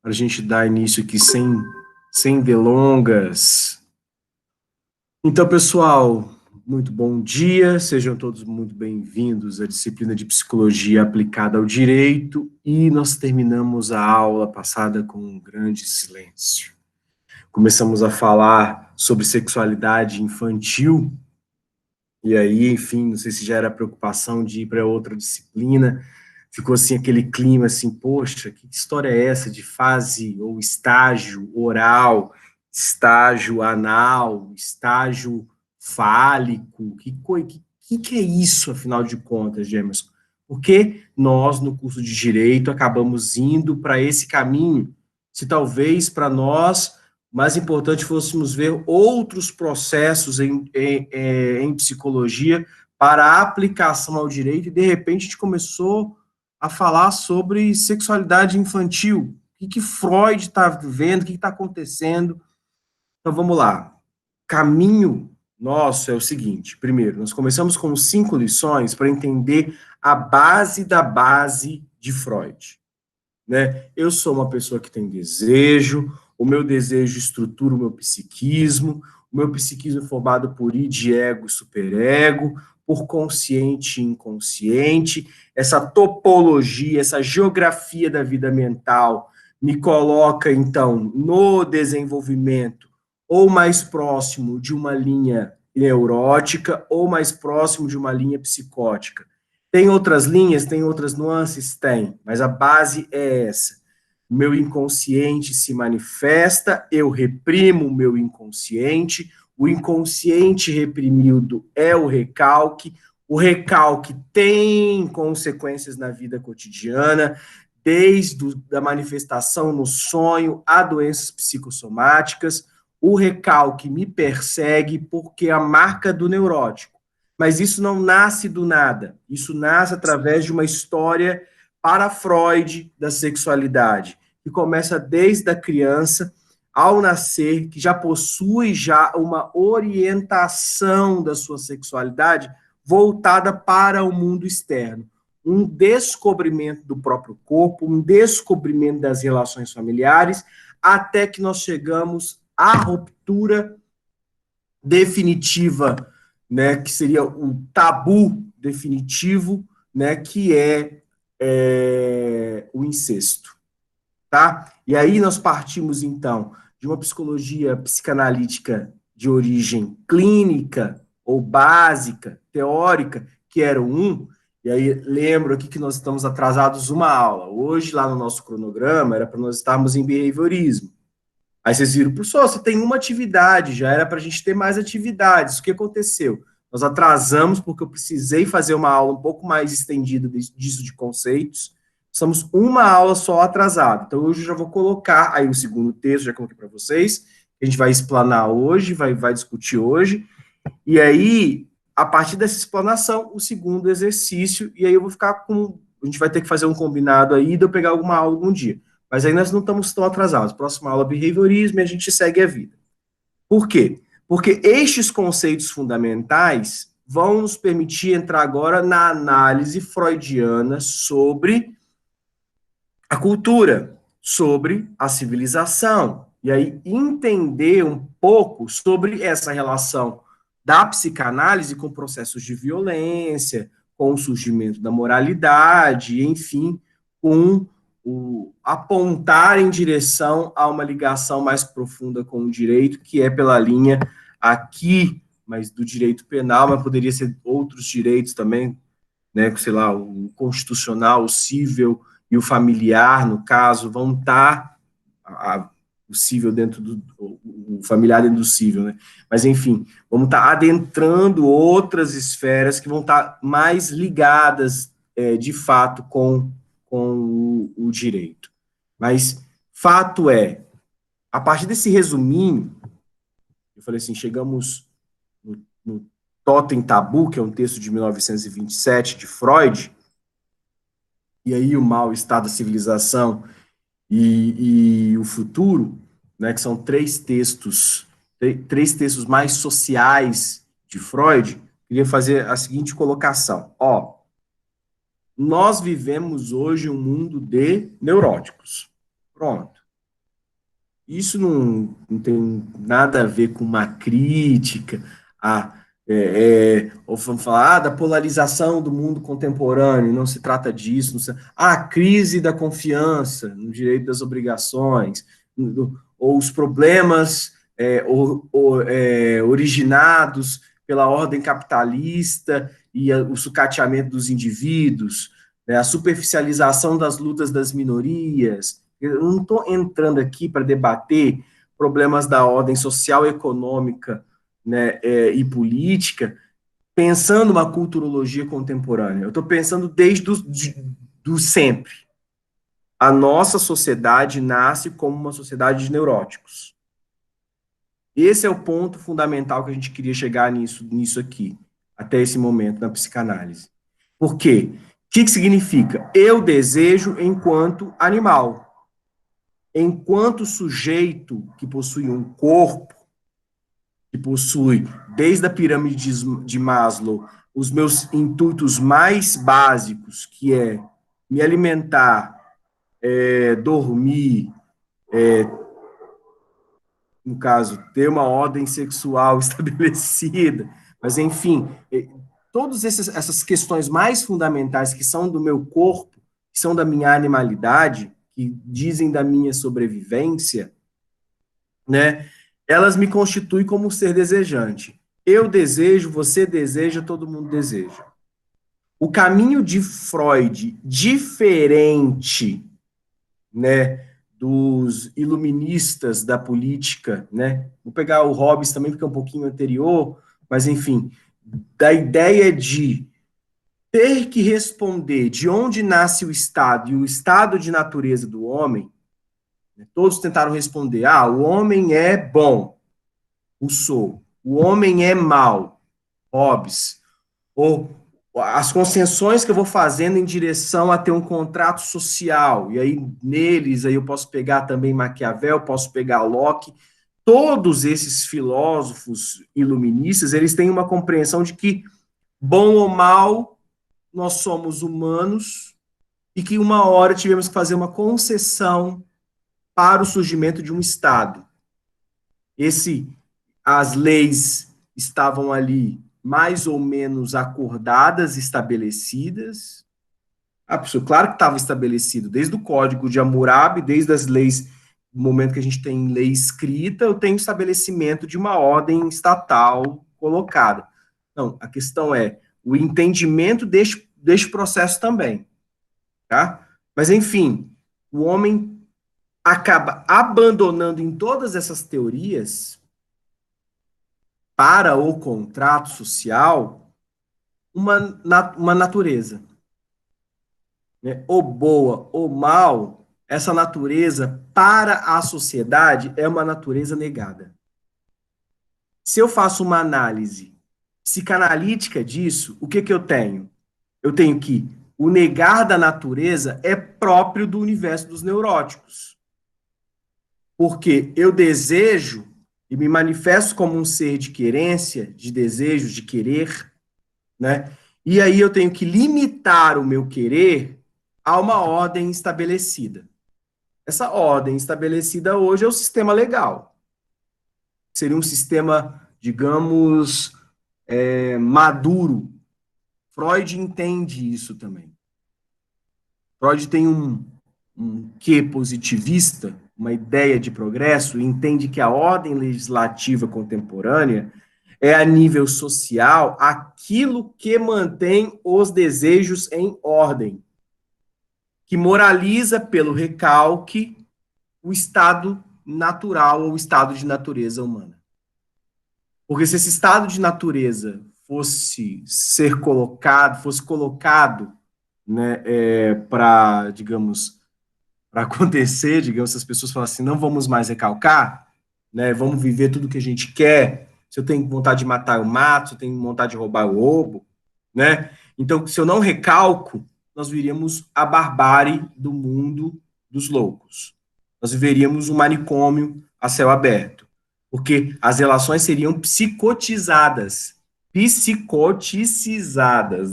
para a gente dar início aqui sem delongas. Então, pessoal, muito bom dia, sejam todos muito bem-vindos à disciplina de Psicologia aplicada ao Direito, e nós terminamos a aula passada com um grande silêncio. Começamos a falar sobre sexualidade infantil, e aí, enfim, não sei se já era preocupação de ir para outra disciplina, ficou assim aquele clima assim, poxa, que história é essa de fase ou estágio oral, estágio anal, estágio fálico, que é isso, afinal de contas, Gemerson? Porque nós, no curso de Direito, acabamos indo para esse caminho, se talvez para nós mais importante fôssemos ver outros processos em psicologia para a aplicação ao direito, e de repente a gente começou a falar sobre sexualidade infantil. O que Freud está vendo, o que está acontecendo? Então vamos lá. Caminho nosso é o seguinte: primeiro, nós começamos com 5 lições para entender a base da base de Freud. Né? Eu sou uma pessoa que tem desejo, o meu desejo estrutura o meu psiquismo é formado por id, ego e superego, por consciente e inconsciente, essa topologia, essa geografia da vida mental me coloca, então, no desenvolvimento ou mais próximo de uma linha neurótica ou mais próximo de uma linha psicótica. Tem outras linhas, tem outras nuances? Tem, mas a base é essa. O meu inconsciente se manifesta, eu reprimo o meu inconsciente, o inconsciente reprimido é o recalque tem consequências na vida cotidiana, desde a manifestação no sonho a doenças psicossomáticas. O recalque me persegue porque é a marca do neurótico. Mas isso não nasce do nada. Isso nasce através de uma história para Freud da sexualidade, que começa desde a criança, ao nascer, que já possui já uma orientação da sua sexualidade voltada para o mundo externo. Um descobrimento do próprio corpo, um descobrimento das relações familiares, até que nós chegamos à ruptura definitiva, né, que seria o tabu definitivo, né, que é o incesto, tá? E aí nós partimos, então, de uma psicologia psicanalítica de origem clínica ou básica, teórica, que era o 1, e aí lembro aqui que nós estamos atrasados uma aula. Hoje, lá no nosso cronograma, era para nós estarmos em behaviorismo. Aí vocês viram, professor, você tem uma atividade, já era para a gente ter mais atividades. O que aconteceu? Nós atrasamos porque eu precisei fazer uma aula um pouco mais estendida disso de conceitos. Estamos uma aula só atrasada. Então, hoje eu já vou colocar aí o segundo texto, já coloquei para vocês. A gente vai explanar hoje, vai discutir hoje. E aí, a partir dessa explanação, o segundo exercício, e aí eu vou ficar com... A gente vai ter que fazer um combinado aí de eu pegar alguma aula algum dia. Mas aí nós não estamos tão atrasados. Próxima aula, behaviorismo, e a gente segue a vida. Por quê? Porque estes conceitos fundamentais vão nos permitir entrar agora na análise freudiana sobre a cultura, sobre a civilização. E aí entender um pouco sobre essa relação da psicanálise com processos de violência, com o surgimento da moralidade, enfim, com o apontar em direção a uma ligação mais profunda com o direito, que é pela linha aqui, mas do direito penal, mas poderia ser outros direitos também, né, sei lá, o constitucional, o cível e o familiar, no caso, vão estar o cível dentro do o familiar dentro do cível, né? Mas enfim, vamos estar adentrando outras esferas que vão estar mais ligadas de fato com o direito. Mas fato é, a partir desse resuminho, eu falei assim, chegamos no Totem Tabu, que é um texto de 1927 de Freud, e aí o mal-estar da civilização e o futuro, né, que são três textos mais sociais de Freud. Queria fazer a seguinte colocação. Ó, nós vivemos hoje um mundo de neuróticos. Pronto. Isso não tem nada a ver com uma crítica, ou vamos falar da polarização do mundo contemporâneo, não se trata disso. A crise da confiança no direito das obrigações, ou os problemas originados pela ordem capitalista e o sucateamento dos indivíduos, né, a superficialização das lutas das minorias. Eu não estou entrando aqui para debater problemas da ordem social, econômica, né, e política, pensando uma culturologia contemporânea. Eu estou pensando desde do sempre. A nossa sociedade nasce como uma sociedade de neuróticos. Esse é o ponto fundamental que a gente queria chegar nisso aqui, até esse momento na psicanálise. Por quê? O que significa? Eu desejo enquanto animal. Enquanto sujeito que possui um corpo, que possui, desde a pirâmide de Maslow, os meus intuitos mais básicos, que é me alimentar, dormir, no caso, ter uma ordem sexual estabelecida, mas enfim, todas essas questões mais fundamentais que são do meu corpo, que são da minha animalidade, que dizem da minha sobrevivência, né? Elas me constituem como um ser desejante. Eu desejo, você deseja, todo mundo deseja. O caminho de Freud, diferente, né, dos iluministas da política, né? Vou pegar o Hobbes também, porque é um pouquinho anterior, mas enfim, da ideia de ter que responder de onde nasce o Estado e o estado de natureza do homem. Todos tentaram responder: o homem é bom, Rousseau. O homem é mau, Hobbes. Ou as concessões que eu vou fazendo em direção a ter um contrato social. E aí, neles, aí eu posso pegar também Maquiavel, posso pegar Locke. Todos esses filósofos iluministas, eles têm uma compreensão de que, bom ou mal, nós somos humanos e que uma hora tivemos que fazer uma concessão para o surgimento de um Estado. As leis estavam ali mais ou menos acordadas, estabelecidas. Claro que estava estabelecido desde o Código de Hammurabi, desde as leis, no momento que a gente tem lei escrita, eu tenho estabelecimento de uma ordem estatal colocada. Não, a questão é o entendimento deste processo também, tá? Mas, enfim, o homem acaba abandonando em todas essas teorias para o contrato social uma natureza. Né? Ou boa ou mal, essa natureza para a sociedade é uma natureza negada. Se eu faço uma análise psicanalítica disso, o que eu tenho? Eu tenho que o negar da natureza é próprio do universo dos neuróticos. Porque eu desejo e me manifesto como um ser de querência, de desejo, de querer, né? E aí eu tenho que limitar o meu querer a uma ordem estabelecida. Essa ordem estabelecida hoje é o sistema legal. Seria um sistema, digamos, maduro. Freud entende isso também. Freud tem um quê positivista, uma ideia de progresso, e entende que a ordem legislativa contemporânea é, a nível social, aquilo que mantém os desejos em ordem, que moraliza pelo recalque o estado natural ou o estado de natureza humana. Porque se esse estado de natureza fosse colocado, né, para, digamos, para acontecer, digamos, se as pessoas falassem assim, não vamos mais recalcar, né, vamos viver tudo que a gente quer, se eu tenho vontade de matar, eu mato, se eu tenho vontade de roubar, eu roubo, né? Então, se eu não recalco, nós viríamos a barbárie do mundo dos loucos. Nós viveríamos um manicômio a céu aberto, porque as relações seriam psicoticizadas,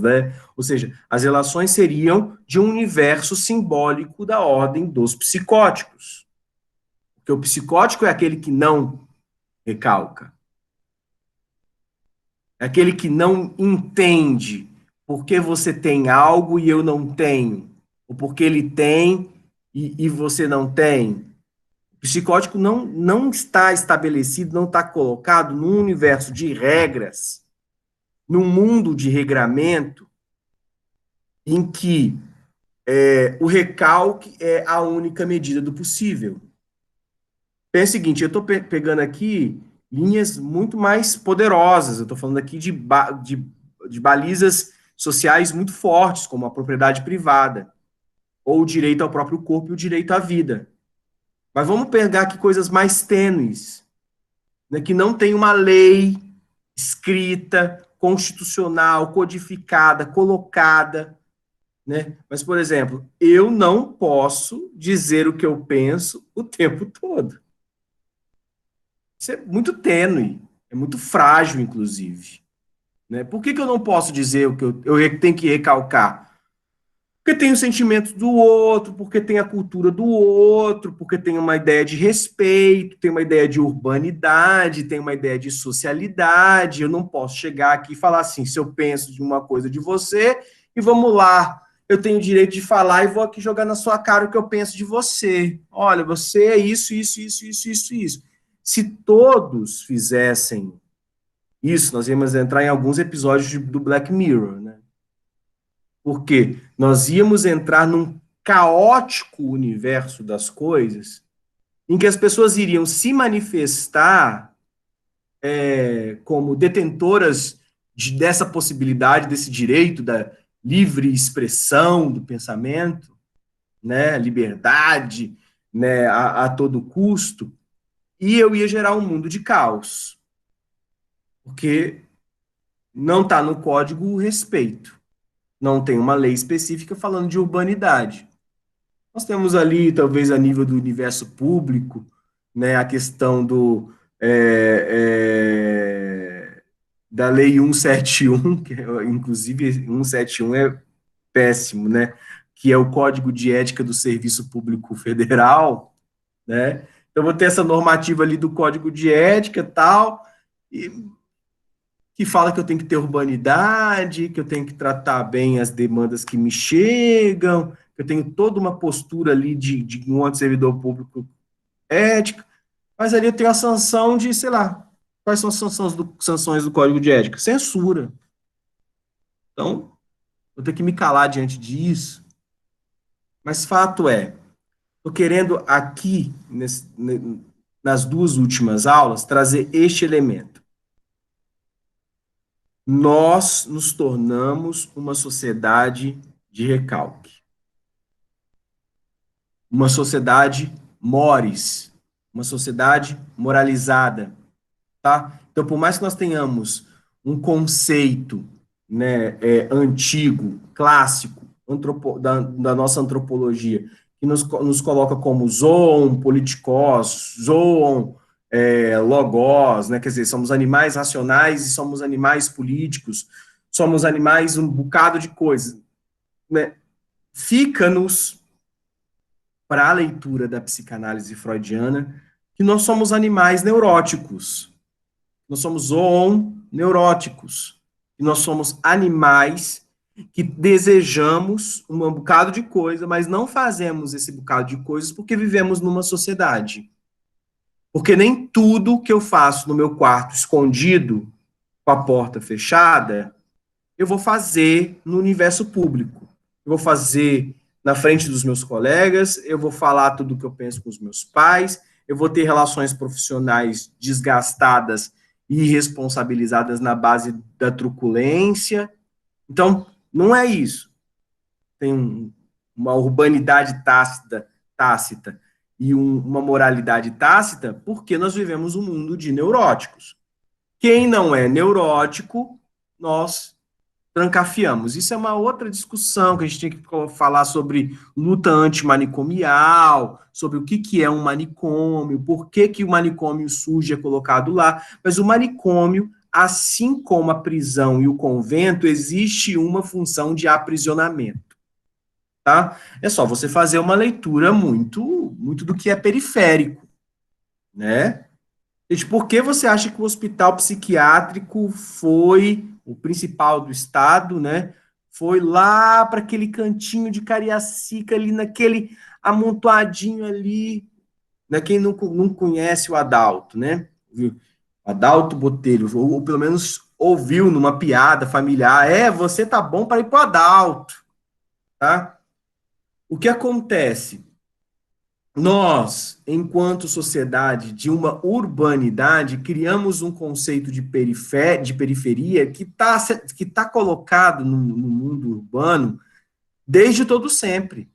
né? Ou seja, as relações seriam de um universo simbólico da ordem dos psicóticos. Porque o psicótico é aquele que não recalca. É aquele que não entende por que você tem algo e eu não tenho. Ou porque ele tem e você não tem. O psicótico não está estabelecido, não está colocado num universo de regras, num mundo de regramento, em que o recalque é a única medida do possível. Pensa o seguinte, eu estou pegando aqui linhas muito mais poderosas, eu estou falando aqui de balizas sociais muito fortes, como a propriedade privada, ou o direito ao próprio corpo e o direito à vida. Mas vamos pegar aqui coisas mais tênues, né, que não tem uma lei escrita, constitucional, codificada, colocada, né? Mas, por exemplo, eu não posso dizer o que eu penso o tempo todo. Isso é muito tênue, é muito frágil, inclusive. Né? Por que eu não posso dizer o que eu tenho que recalcar? Porque tem os sentimentos do outro, porque tem a cultura do outro, porque tem uma ideia de respeito, tem uma ideia de urbanidade, tem uma ideia de socialidade. Eu não posso chegar aqui e falar assim, se eu penso de uma coisa de você, e vamos lá, eu tenho o direito de falar e vou aqui jogar na sua cara o que eu penso de você. Olha, você é isso, isso, isso, isso, isso, isso. Se todos fizessem isso, nós íamos entrar em alguns episódios do Black Mirror, né? Porque nós íamos entrar num caótico universo das coisas em que as pessoas iriam se manifestar como detentoras dessa possibilidade, desse direito da livre expressão do pensamento, né, liberdade, né, a todo custo, e eu ia gerar um mundo de caos, porque não está no código o respeito, não tem uma lei específica falando de urbanidade. Nós temos ali, talvez a nível do universo público, né, a questão da Lei 171, que inclusive 171 é péssimo, né, que é o Código de Ética do Serviço Público Federal, né? Então, vou ter essa normativa ali do Código de Ética e tal, que fala que eu tenho que ter urbanidade, que eu tenho que tratar bem as demandas que me chegam, que eu tenho toda uma postura ali de um servidor público ética, mas ali eu tenho a sanção de, sei lá, quais são as sanções do Código de Ética? Censura. Então, eu tenho que me calar diante disso, mas fato é, estou querendo aqui, nas duas últimas aulas, trazer este elemento. Nós nos tornamos uma sociedade de recalque. Uma sociedade mores, uma sociedade moralizada, tá? Então, por mais que nós tenhamos um conceito, né, antigo, clássico, da nossa antropologia, que nos coloca como zoon, politikos, zoon, logos, né, quer dizer, somos animais racionais e somos animais políticos, somos animais um bocado de coisas, né? Fica-nos, para a leitura da psicanálise freudiana, que nós somos animais neuróticos, nós somos zooneuróticos, e nós somos animais que desejamos um bocado de coisa, mas não fazemos esse bocado de coisas porque vivemos numa sociedade. Porque nem tudo que eu faço no meu quarto escondido, com a porta fechada, eu vou fazer no universo público. Eu vou fazer na frente dos meus colegas, eu vou falar tudo o que eu penso com os meus pais, eu vou ter relações profissionais desgastadas e irresponsabilizadas na base da truculência. Então, não é isso. Tem uma urbanidade tácita e uma moralidade tácita porque nós vivemos um mundo de neuróticos. Quem não é neurótico, nós trancafiamos. Isso é uma outra discussão que a gente tem que falar sobre luta antimanicomial, sobre o que é um manicômio, por que o manicômio surge e é colocado lá. Mas o manicômio, assim como a prisão e o convento, existe uma função de aprisionamento. Tá? É só você fazer uma leitura muito do que é periférico. né? Gente, por que você acha que o hospital psiquiátrico foi o principal do estado, né? Foi lá para aquele cantinho de Cariacica, ali naquele amontoadinho ali, né? Quem não conhece o Adalto, né? Adalto Botelho, ou pelo menos ouviu numa piada familiar, você tá bom para ir pro Adalto, tá? O que acontece? Nós, enquanto sociedade de uma urbanidade, criamos um conceito de periferia que tá colocado no mundo urbano desde todo sempre.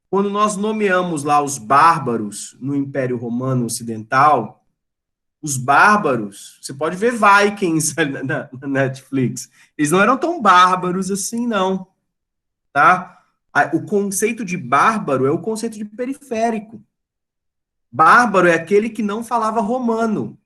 Quando nós nomeamos lá os bárbaros no Império Romano Ocidental, os bárbaros, você pode ver Vikings na Netflix, eles não eram tão bárbaros assim, não, tá? O conceito de bárbaro é o conceito de periférico. Bárbaro é aquele que não falava romano.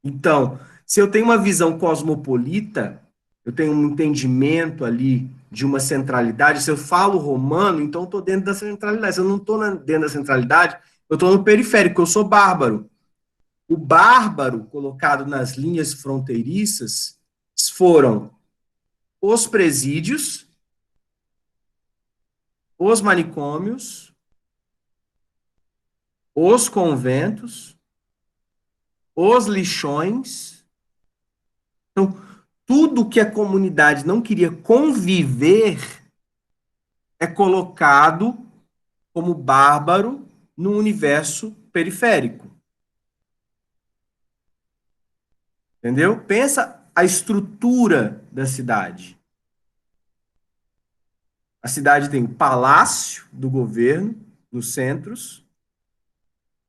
Então, se eu tenho uma visão cosmopolita, eu tenho um entendimento ali de uma centralidade, se eu falo romano, então eu estou dentro da centralidade. Se eu não estou dentro da centralidade, eu estou no periférico, eu sou bárbaro. O bárbaro, colocado nas linhas fronteiriças, foram os presídios, os manicômios, os conventos, os lixões. Então, tudo que a comunidade não queria conviver é colocado como bárbaro no universo periférico. Entendeu? Pensa a estrutura da cidade. A cidade tem o palácio do governo nos centros,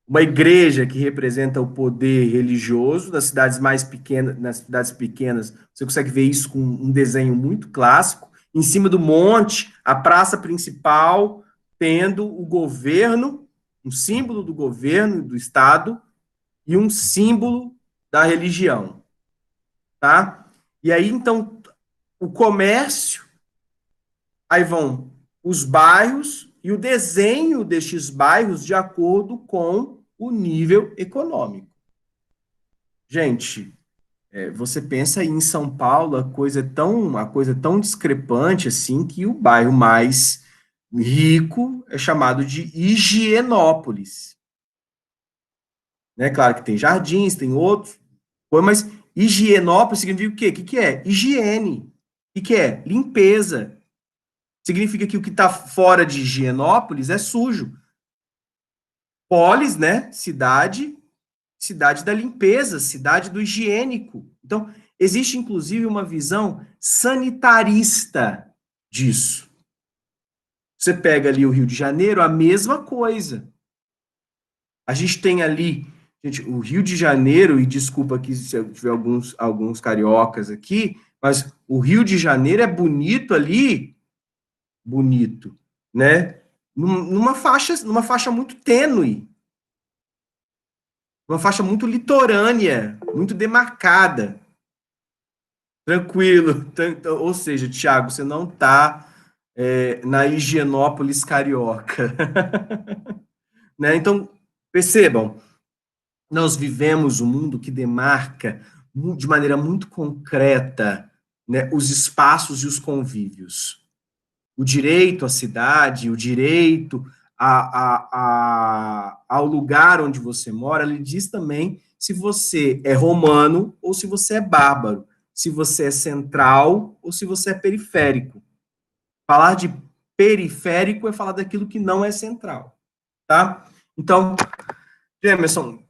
uma igreja que representa o poder religioso das cidades mais pequenas, nas cidades pequenas, você consegue ver isso com um desenho muito clássico. Em cima do monte, a praça principal, tendo o governo, um símbolo do governo do estado e um símbolo da religião, tá? E aí então o comércio, aí vão os bairros e o desenho destes bairros de acordo com o nível econômico. Gente, você pensa em São Paulo, a coisa tão discrepante assim que o bairro mais rico é chamado de Higienópolis. Né? Claro que tem jardins, tem outros, mas Higienópolis significa o quê? O que é? Higiene. O que é? Limpeza. Significa que o que está fora de Higienópolis é sujo. Polis, né? Cidade da limpeza, cidade do higiênico. Então, existe inclusive uma visão sanitarista disso. Você pega ali o Rio de Janeiro, a mesma coisa. A gente tem ali, gente, o Rio de Janeiro, e desculpa aqui se eu tiver alguns cariocas aqui, mas o Rio de Janeiro é bonito ali, bonito, né? Numa faixa muito tênue, uma faixa muito litorânea, muito demarcada. Tranquilo. Ou seja, Thiago, você não está na Higienópolis carioca. Né? Então, percebam, nós vivemos um mundo que demarca de maneira muito concreta, né, os espaços e os convívios. O direito à cidade, o direito ao lugar onde você mora, ele diz também se você é romano ou se você é bárbaro, se você é central ou se você é periférico. Falar de periférico é falar daquilo que não é central, tá? Então, Emerson,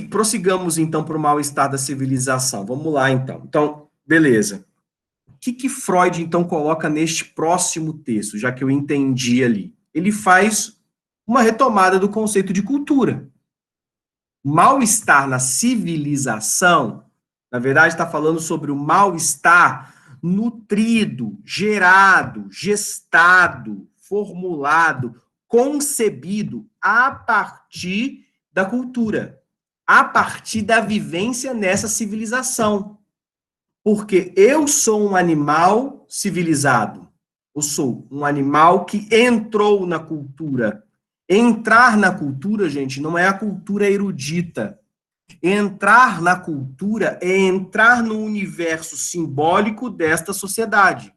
prossigamos então para o mal-estar da civilização. Vamos lá, então. Então, beleza. O que Freud, então, coloca neste próximo texto, já que eu entendi ali? Ele faz uma retomada do conceito de cultura. Mal-estar na civilização, na verdade, está falando sobre o mal-estar nutrido, gerado, gestado, formulado, concebido a partir da cultura, a partir da vivência nessa civilização. Porque eu sou um animal civilizado. Eu sou um animal que entrou na cultura. Entrar na cultura, gente, não é a cultura erudita. Entrar na cultura é entrar no universo simbólico desta sociedade.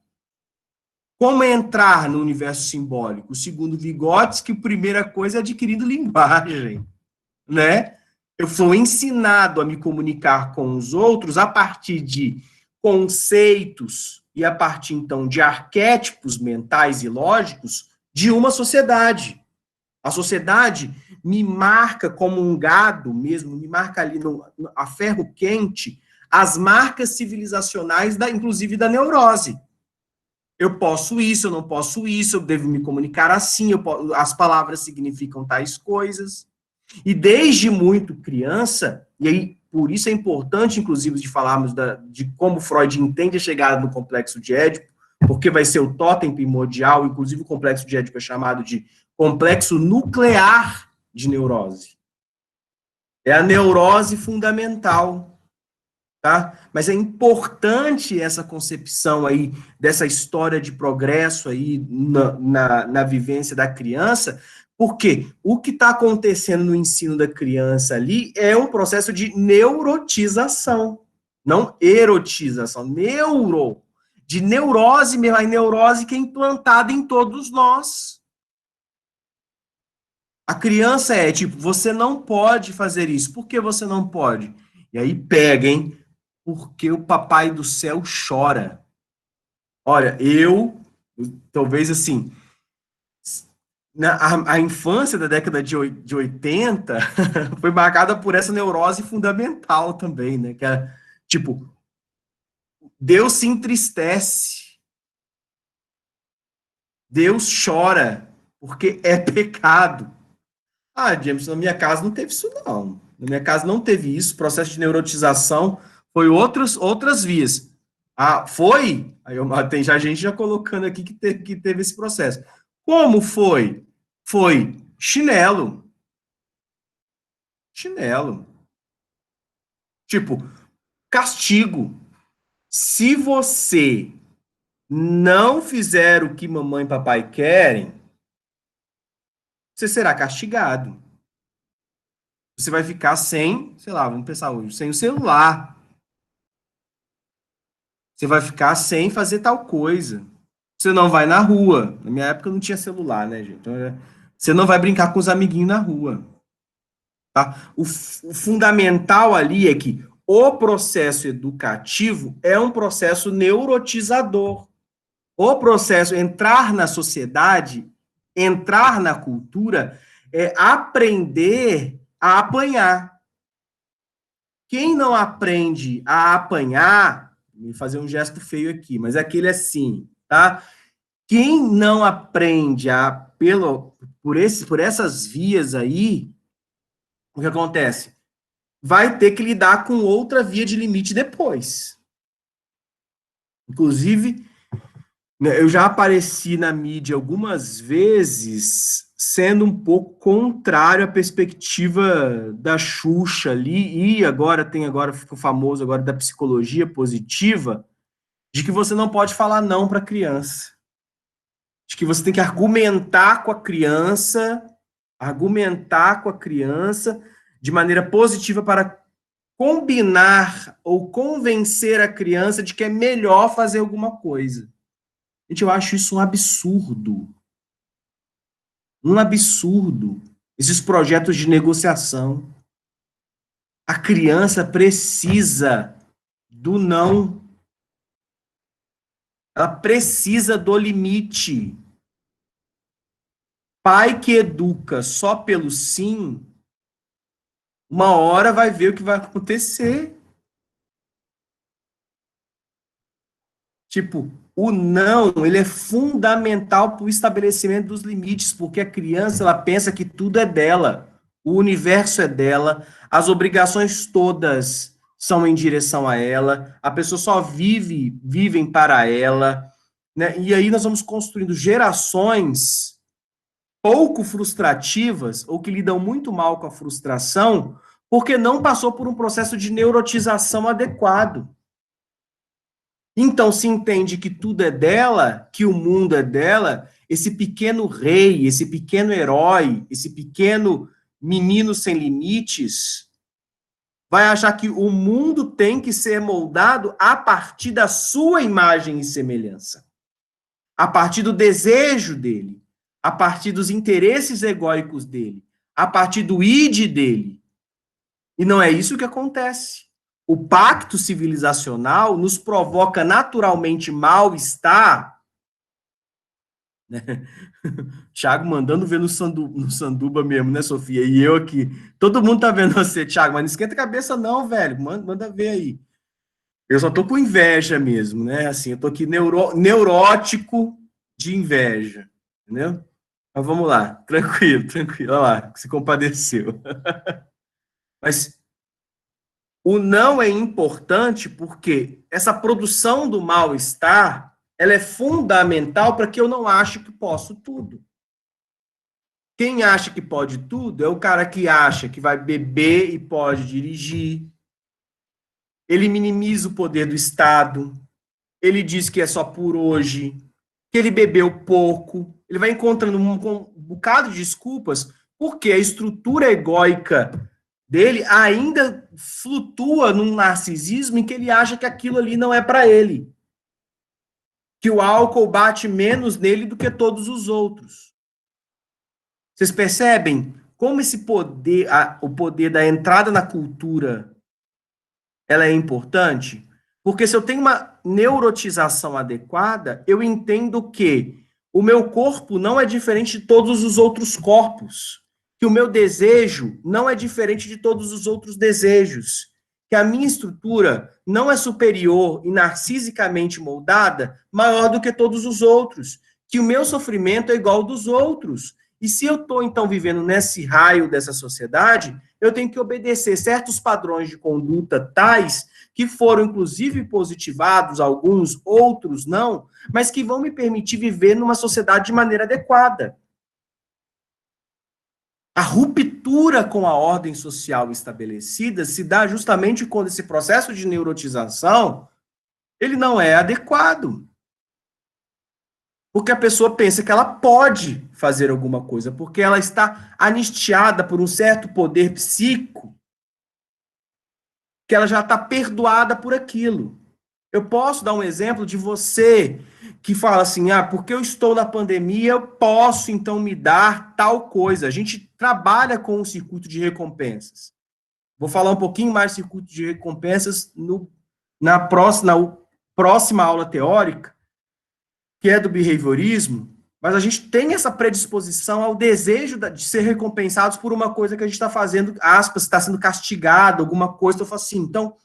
Como entrar no universo simbólico? Segundo Vygotsky, a primeira coisa é adquirindo linguagem, né? Eu sou ensinado a me comunicar com os outros a partir de conceitos e a partir, então, de arquétipos mentais e lógicos de uma sociedade. A sociedade me marca como um gado mesmo, me marca ali a ferro quente as marcas civilizacionais, inclusive da neurose. Eu posso isso, eu não posso isso, eu devo me comunicar assim, as palavras significam tais coisas. E desde muito criança, e aí por isso é importante, inclusive, de falarmos de como Freud entende a chegada do complexo de Édipo, porque vai ser o tótem primordial, inclusive o complexo de Édipo é chamado de complexo nuclear de neurose. É a neurose fundamental, tá? Mas é importante essa concepção aí, dessa história de progresso aí na vivência da criança, porque o que está acontecendo no ensino da criança ali é um processo de neurotização, não erotização, de neurose mesmo, a neurose que é implantada em todos nós. A criança é tipo, você não pode fazer isso. Por que você não pode? E aí pega, hein? Porque o papai do céu chora. Olha, talvez assim, a infância da década de 80 foi marcada por essa neurose fundamental também, né? Que é, tipo, Deus se entristece, Deus chora, porque é pecado. Ah, James, na minha casa não teve isso, não. Na minha casa não teve isso. Processo de neurotização foi outras vias. Ah, foi? Tem já gente já colocando aqui que teve esse processo. Como foi? Foi chinelo. Chinelo. Tipo, castigo. Se você não fizer o que mamãe e papai querem, você será castigado. Você vai ficar sem, sei lá, vamos pensar hoje, sem o celular. Você vai ficar sem fazer tal coisa. Você não vai na rua. Na minha época não tinha celular, né, gente? Então, você não vai brincar com os amiguinhos na rua. Tá? O fundamental ali é que o processo educativo é um processo neurotizador. O processo entrar na sociedade, entrar na cultura, é aprender a apanhar. Quem não aprende a apanhar, vou fazer um gesto feio aqui, mas aquele assim, tá? Quem não aprende por essas vias aí, o que acontece? Vai ter que lidar com outra via de limite depois. Inclusive, né, eu já apareci na mídia algumas vezes sendo um pouco contrário à perspectiva da Xuxa ali, e agora ficou famoso agora da psicologia positiva, de que você não pode falar não para criança. De que você tem que argumentar com a criança de maneira positiva para combinar ou convencer a criança de que é melhor fazer alguma coisa. Gente, eu acho isso um absurdo. Um absurdo. Esses projetos de negociação. A criança precisa do não. Ela precisa do limite. Pai que educa só pelo sim, uma hora vai ver o que vai acontecer. Tipo, o não, ele é fundamental para o estabelecimento dos limites, porque a criança, ela pensa que tudo é dela, o universo é dela, as obrigações todas são em direção a ela, a pessoa só vivem para ela, né? E aí nós vamos construindo gerações pouco frustrativas, ou que lidam muito mal com a frustração, porque não passou por um processo de neurotização adequado. Então se entende que tudo é dela, que o mundo é dela, esse pequeno rei, esse pequeno herói, esse pequeno menino sem limites, vai achar que o mundo tem que ser moldado a partir da sua imagem e semelhança, a partir do desejo dele, a partir dos interesses egóicos dele, a partir do id dele. E não é isso que acontece. O pacto civilizacional nos provoca naturalmente mal-estar, né? Thiago mandando ver no Sanduba mesmo, né, Sofia? E eu aqui. Todo mundo tá vendo você, Thiago, mas não esquenta a cabeça não, velho. Manda ver aí. Eu só tô com inveja mesmo, né? Assim, eu tô aqui neurótico de inveja, entendeu? Mas vamos lá, tranquilo, tranquilo. Olha lá, se compadeceu. Mas o não é importante porque essa produção do mal-estar, ela é fundamental para que eu não ache que posso tudo. Quem acha que pode tudo é o cara que acha que vai beber e pode dirigir. Ele minimiza o poder do Estado. Ele diz que é só por hoje, que ele bebeu pouco. Ele vai encontrando um bocado de desculpas porque a estrutura egóica dele ainda flutua num narcisismo em que ele acha que aquilo ali não é para ele. Que o álcool bate menos nele do que todos os outros. Vocês percebem como esse poder, o poder da entrada na cultura, ela é importante? Porque se eu tenho uma neurotização adequada, eu entendo que o meu corpo não é diferente de todos os outros corpos, que o meu desejo não é diferente de todos os outros desejos, que a minha estrutura não é superior e narcisicamente moldada maior do que todos os outros, que o meu sofrimento é igual ao dos outros. E se eu estou, então, vivendo nesse raio dessa sociedade, eu tenho que obedecer certos padrões de conduta tais que foram, inclusive, positivados, alguns, outros não, mas que vão me permitir viver numa sociedade de maneira adequada. A ruptura com a ordem social estabelecida se dá justamente quando esse processo de neurotização ele não é adequado. Porque a pessoa pensa que ela pode fazer alguma coisa, porque ela está anistiada por um certo poder psíquico, que ela já está perdoada por aquilo. Eu posso dar um exemplo de você que fala assim, porque eu estou na pandemia, eu posso então me dar tal coisa. A gente trabalha com o circuito de recompensas. Vou falar um pouquinho mais do circuito de recompensas na próxima aula teórica, que é do behaviorismo, mas a gente tem essa predisposição ao desejo de ser recompensados por uma coisa que a gente está fazendo, aspas, está sendo castigado, alguma coisa. Então, eu falo assim, então,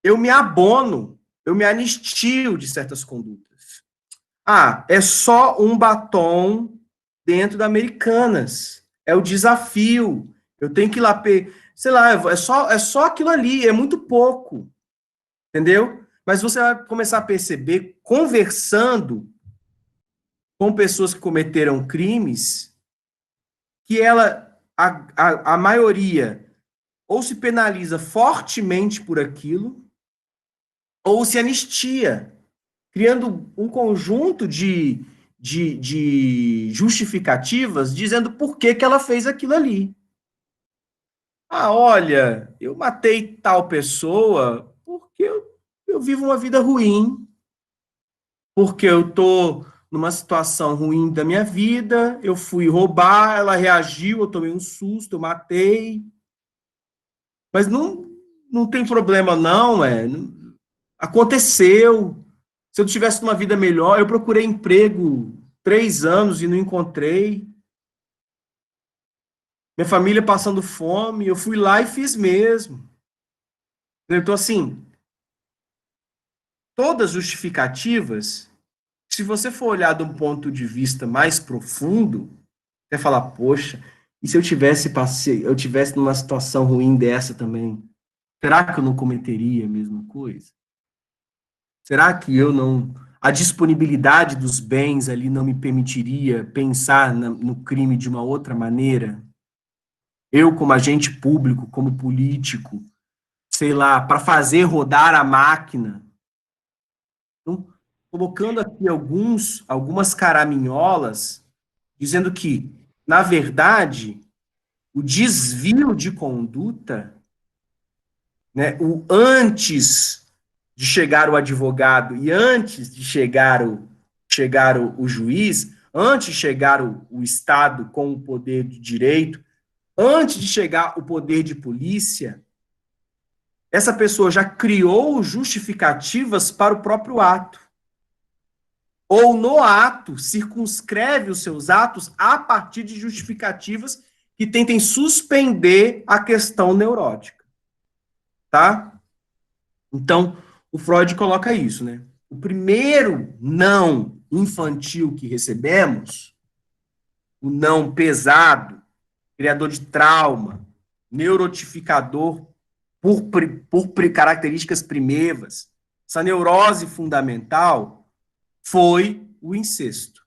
eu me abono, eu me anistio de certas condutas. É só um batom dentro da Americanas. É o desafio. Eu tenho que ir lá, sei lá, é só aquilo ali, é muito pouco. Entendeu? Mas você vai começar a perceber, conversando com pessoas que cometeram crimes, que a maioria, ou se penaliza fortemente por aquilo, ou se anistia, criando um conjunto de justificativas dizendo por que ela fez aquilo ali. Olha, eu matei tal pessoa porque eu vivo uma vida ruim, porque eu estou numa situação ruim da minha vida, eu fui roubar, ela reagiu, eu tomei um susto, eu matei. Mas não tem problema não, aconteceu. Se eu tivesse uma vida melhor, eu procurei emprego 3 anos e não encontrei. Minha família passando fome, eu fui lá e fiz mesmo. Então, assim, todas justificativas, se você for olhar de um ponto de vista mais profundo, você vai falar, poxa, e se eu tivesse numa situação ruim dessa também, será que eu não cometeria a mesma coisa? Será que eu não... A disponibilidade dos bens ali não me permitiria pensar no crime de uma outra maneira? Eu, como agente público, como político, sei lá, para fazer rodar a máquina. Então, colocando aqui algumas caraminholas, dizendo que, na verdade, o desvio de conduta, né, o antes de chegar o advogado e antes de chegar o juiz, antes de chegar o Estado com o poder de direito, antes de chegar o poder de polícia, essa pessoa já criou justificativas para o próprio ato. Ou no ato, circunscreve os seus atos a partir de justificativas que tentem suspender a questão neurótica. Tá? Então, o Freud coloca isso, né? O primeiro não infantil que recebemos, o não pesado, criador de trauma, neurotificador por características primevas, essa neurose fundamental foi o incesto.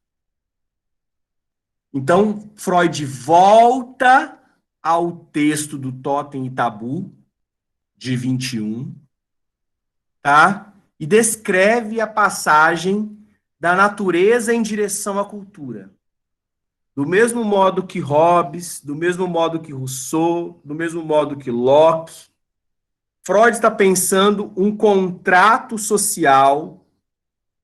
Então, Freud volta ao texto do Totem e Tabu, de 21, tá? E descreve a passagem da natureza em direção à cultura. Do mesmo modo que Hobbes, do mesmo modo que Rousseau, do mesmo modo que Locke, Freud está pensando um contrato social,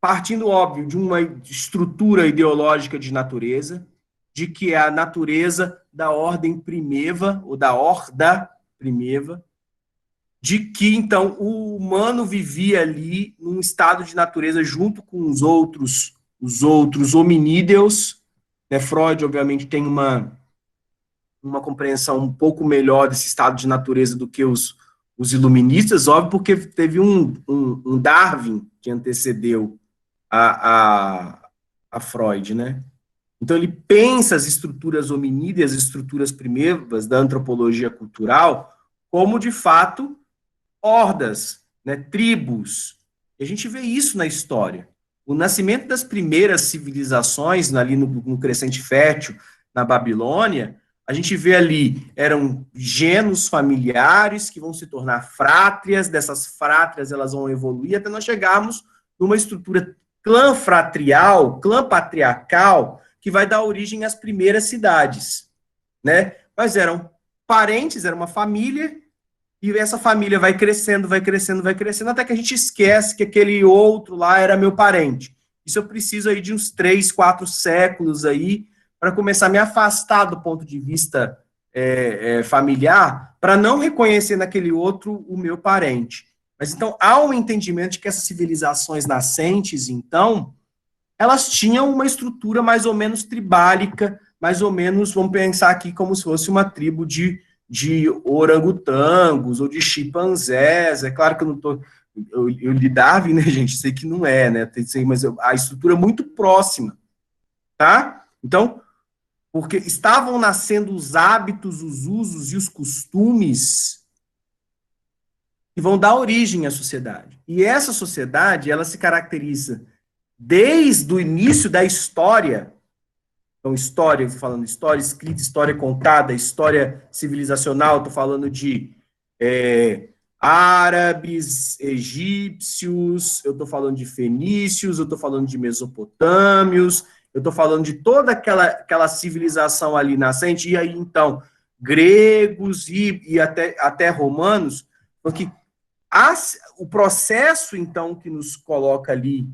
partindo, óbvio, de uma estrutura ideológica de natureza, de que é a natureza da ordem primeva, ou da horda primeva, de que, então, o humano vivia ali num estado de natureza junto com os outros hominídeos. Né? Freud, obviamente, tem uma compreensão um pouco melhor desse estado de natureza do que os iluministas, óbvio, porque teve um Darwin que antecedeu a Freud, né? Então, ele pensa as estruturas hominídeas, as estruturas primevas da antropologia cultural, como, de fato, hordas, né, tribos. E a gente vê isso na história. O nascimento das primeiras civilizações, ali no Crescente Fértil, na Babilônia, a gente vê ali, eram gênos familiares que vão se tornar frátrias, dessas frátrias elas vão evoluir até nós chegarmos numa estrutura clã-fratrial, clã-patriarcal, que vai dar origem às primeiras cidades, né? Mas eram parentes, era uma família, e essa família vai crescendo, vai crescendo, vai crescendo, até que a gente esquece que aquele outro lá era meu parente. Isso eu preciso aí de uns 3, 4 séculos aí para começar a me afastar do ponto de vista familiar, para não reconhecer naquele outro o meu parente. Mas então há um entendimento de que essas civilizações nascentes, então, elas tinham uma estrutura mais ou menos tribálica, mais ou menos, vamos pensar aqui como se fosse uma tribo de orangotangos ou de chimpanzés. É claro que eu não estou. Eu li Darwin, né, gente? Sei que não é, né? Mas a estrutura é muito próxima, tá? Então, porque estavam nascendo os hábitos, os usos e os costumes que vão dar origem à sociedade. E essa sociedade, ela se caracteriza desde o início da história. Então, história, estou falando de história escrita, história contada, história civilizacional, estou falando de árabes, egípcios, eu estou falando de fenícios, eu estou falando de mesopotâmios, eu estou falando de toda aquela civilização ali nascente, e aí, então, gregos e até romanos, porque o processo, então, que nos coloca ali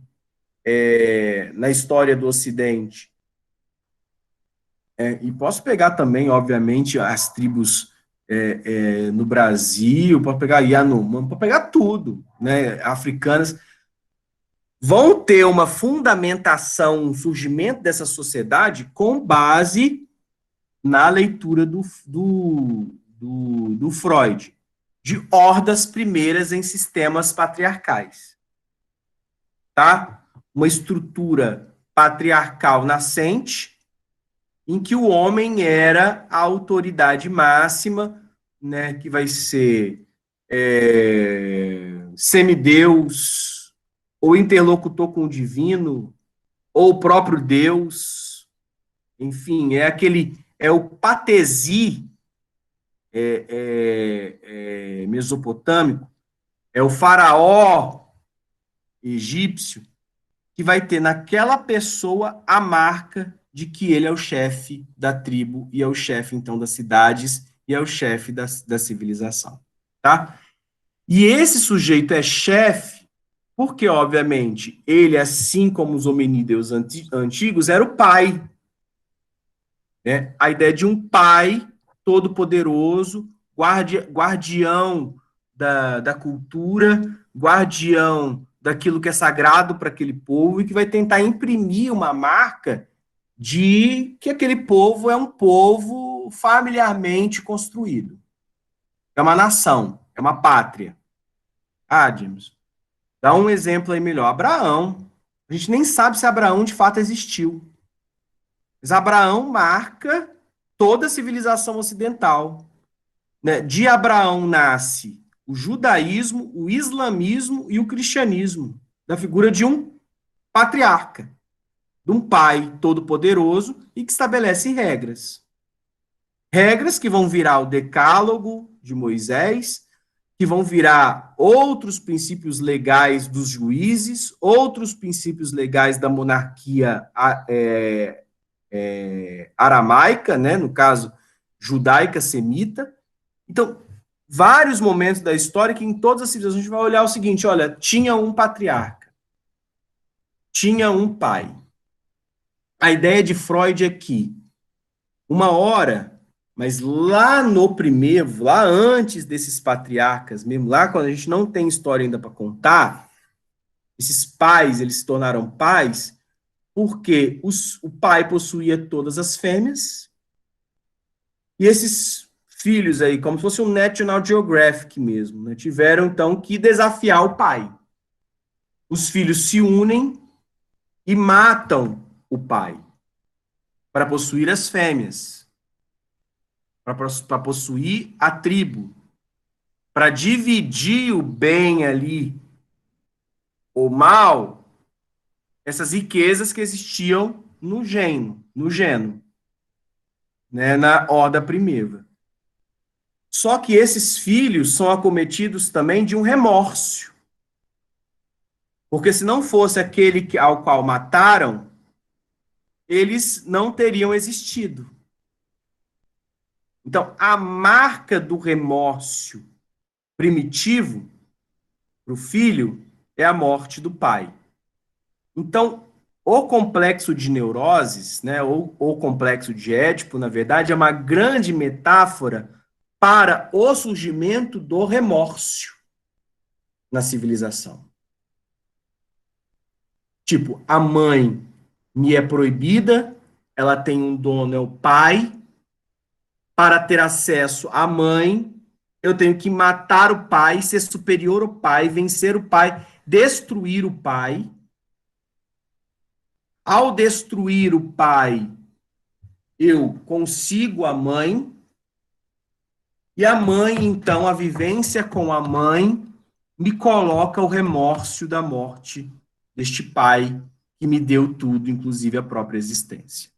na história do Ocidente. E posso pegar também, obviamente, as tribos no Brasil, posso pegar Yanomami, posso pegar tudo, né, africanas, vão ter uma fundamentação, um surgimento dessa sociedade com base na leitura do Freud, de hordas primeiras em sistemas patriarcais. Tá? Uma estrutura patriarcal nascente, em que o homem era a autoridade máxima, né, que vai ser semideus, ou interlocutor com o divino, ou o próprio Deus, enfim, é o patesi mesopotâmico, é o faraó egípcio, que vai ter naquela pessoa a marca de que ele é o chefe da tribo, e é o chefe, então, das cidades, e é o chefe da civilização, tá? E esse sujeito é chefe porque, obviamente, ele, assim como os hominídeos antigos, era o pai, né? A ideia de um pai todo-poderoso, guardião da cultura, guardião daquilo que é sagrado para aquele povo e que vai tentar imprimir uma marca de que aquele povo é um povo familiarmente construído. É uma nação, é uma pátria. Ah, James, dá um exemplo aí melhor. Abraão. A gente nem sabe se Abraão de fato existiu. Mas Abraão marca toda a civilização ocidental, né? De Abraão nasce o judaísmo, o islamismo e o cristianismo, da figura de um patriarca, de um pai todo-poderoso e que estabelece regras. Regras que vão virar o decálogo de Moisés, que vão virar outros princípios legais dos juízes, outros princípios legais da monarquia aramaica, né, no caso judaica semita. Então, vários momentos da história que em todas as civilizações a gente vai olhar o seguinte, olha, tinha um patriarca, tinha um pai. A ideia de Freud é que uma hora, mas lá no primeiro, lá antes desses patriarcas, mesmo lá quando a gente não tem história ainda para contar, esses pais, eles se tornaram pais porque o pai possuía todas as fêmeas e esses filhos aí, como se fosse um National Geographic mesmo, né, tiveram então que desafiar o pai. Os filhos se unem e matam o pai para possuir as fêmeas, para possuir a tribo, para dividir o bem ali, o mal, essas riquezas que existiam no geno, né, na Horda Primitiva. Só que esses filhos são acometidos também de um remorso, porque se não fosse aquele ao qual mataram, eles não teriam existido. Então, a marca do remorso primitivo para o filho é a morte do pai. Então, o complexo de neuroses, né, ou o complexo de Édipo, na verdade, é uma grande metáfora para o surgimento do remorso na civilização. Tipo, a mãe me é proibida, ela tem um dono, é o pai. Para ter acesso à mãe, eu tenho que matar o pai, ser superior ao pai, vencer o pai, destruir o pai. Ao destruir o pai, eu consigo a mãe, e a mãe, então, a vivência com a mãe, me coloca o remorso da morte deste pai que me deu tudo, inclusive a própria existência.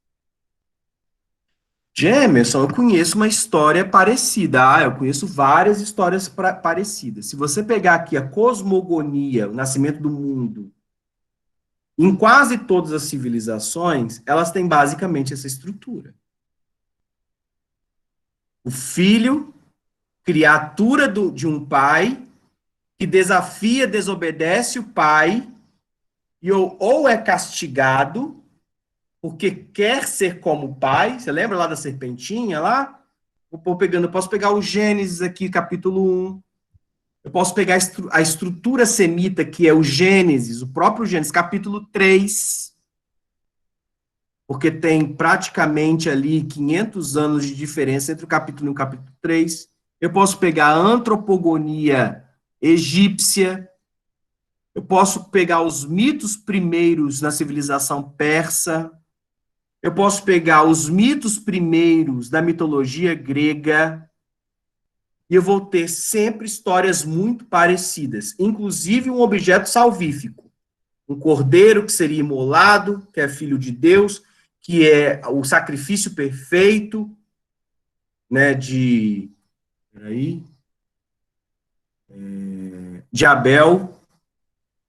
Jamerson, eu conheço uma história parecida. Ah, eu conheço várias histórias parecidas. Se você pegar aqui a cosmogonia, o nascimento do mundo, em quase todas as civilizações, elas têm basicamente essa estrutura. O filho, criatura de um pai, que desafia, desobedece o pai, e ou é castigado, porque quer ser como o pai. Você lembra lá da serpentinha lá? Posso pegar o Gênesis aqui, capítulo 1. Eu posso pegar a estrutura semita, que é o Gênesis, o próprio Gênesis, capítulo 3, porque tem praticamente ali 500 anos de diferença entre o capítulo 1 e o capítulo 3. Eu posso pegar a antropogonia egípcia, eu posso pegar os mitos primeiros na civilização persa, eu posso pegar os mitos primeiros da mitologia grega, e eu vou ter sempre histórias muito parecidas, inclusive um objeto salvífico, um cordeiro que seria imolado, que é filho de Deus, que é o sacrifício perfeito, né, peraí, de Abel,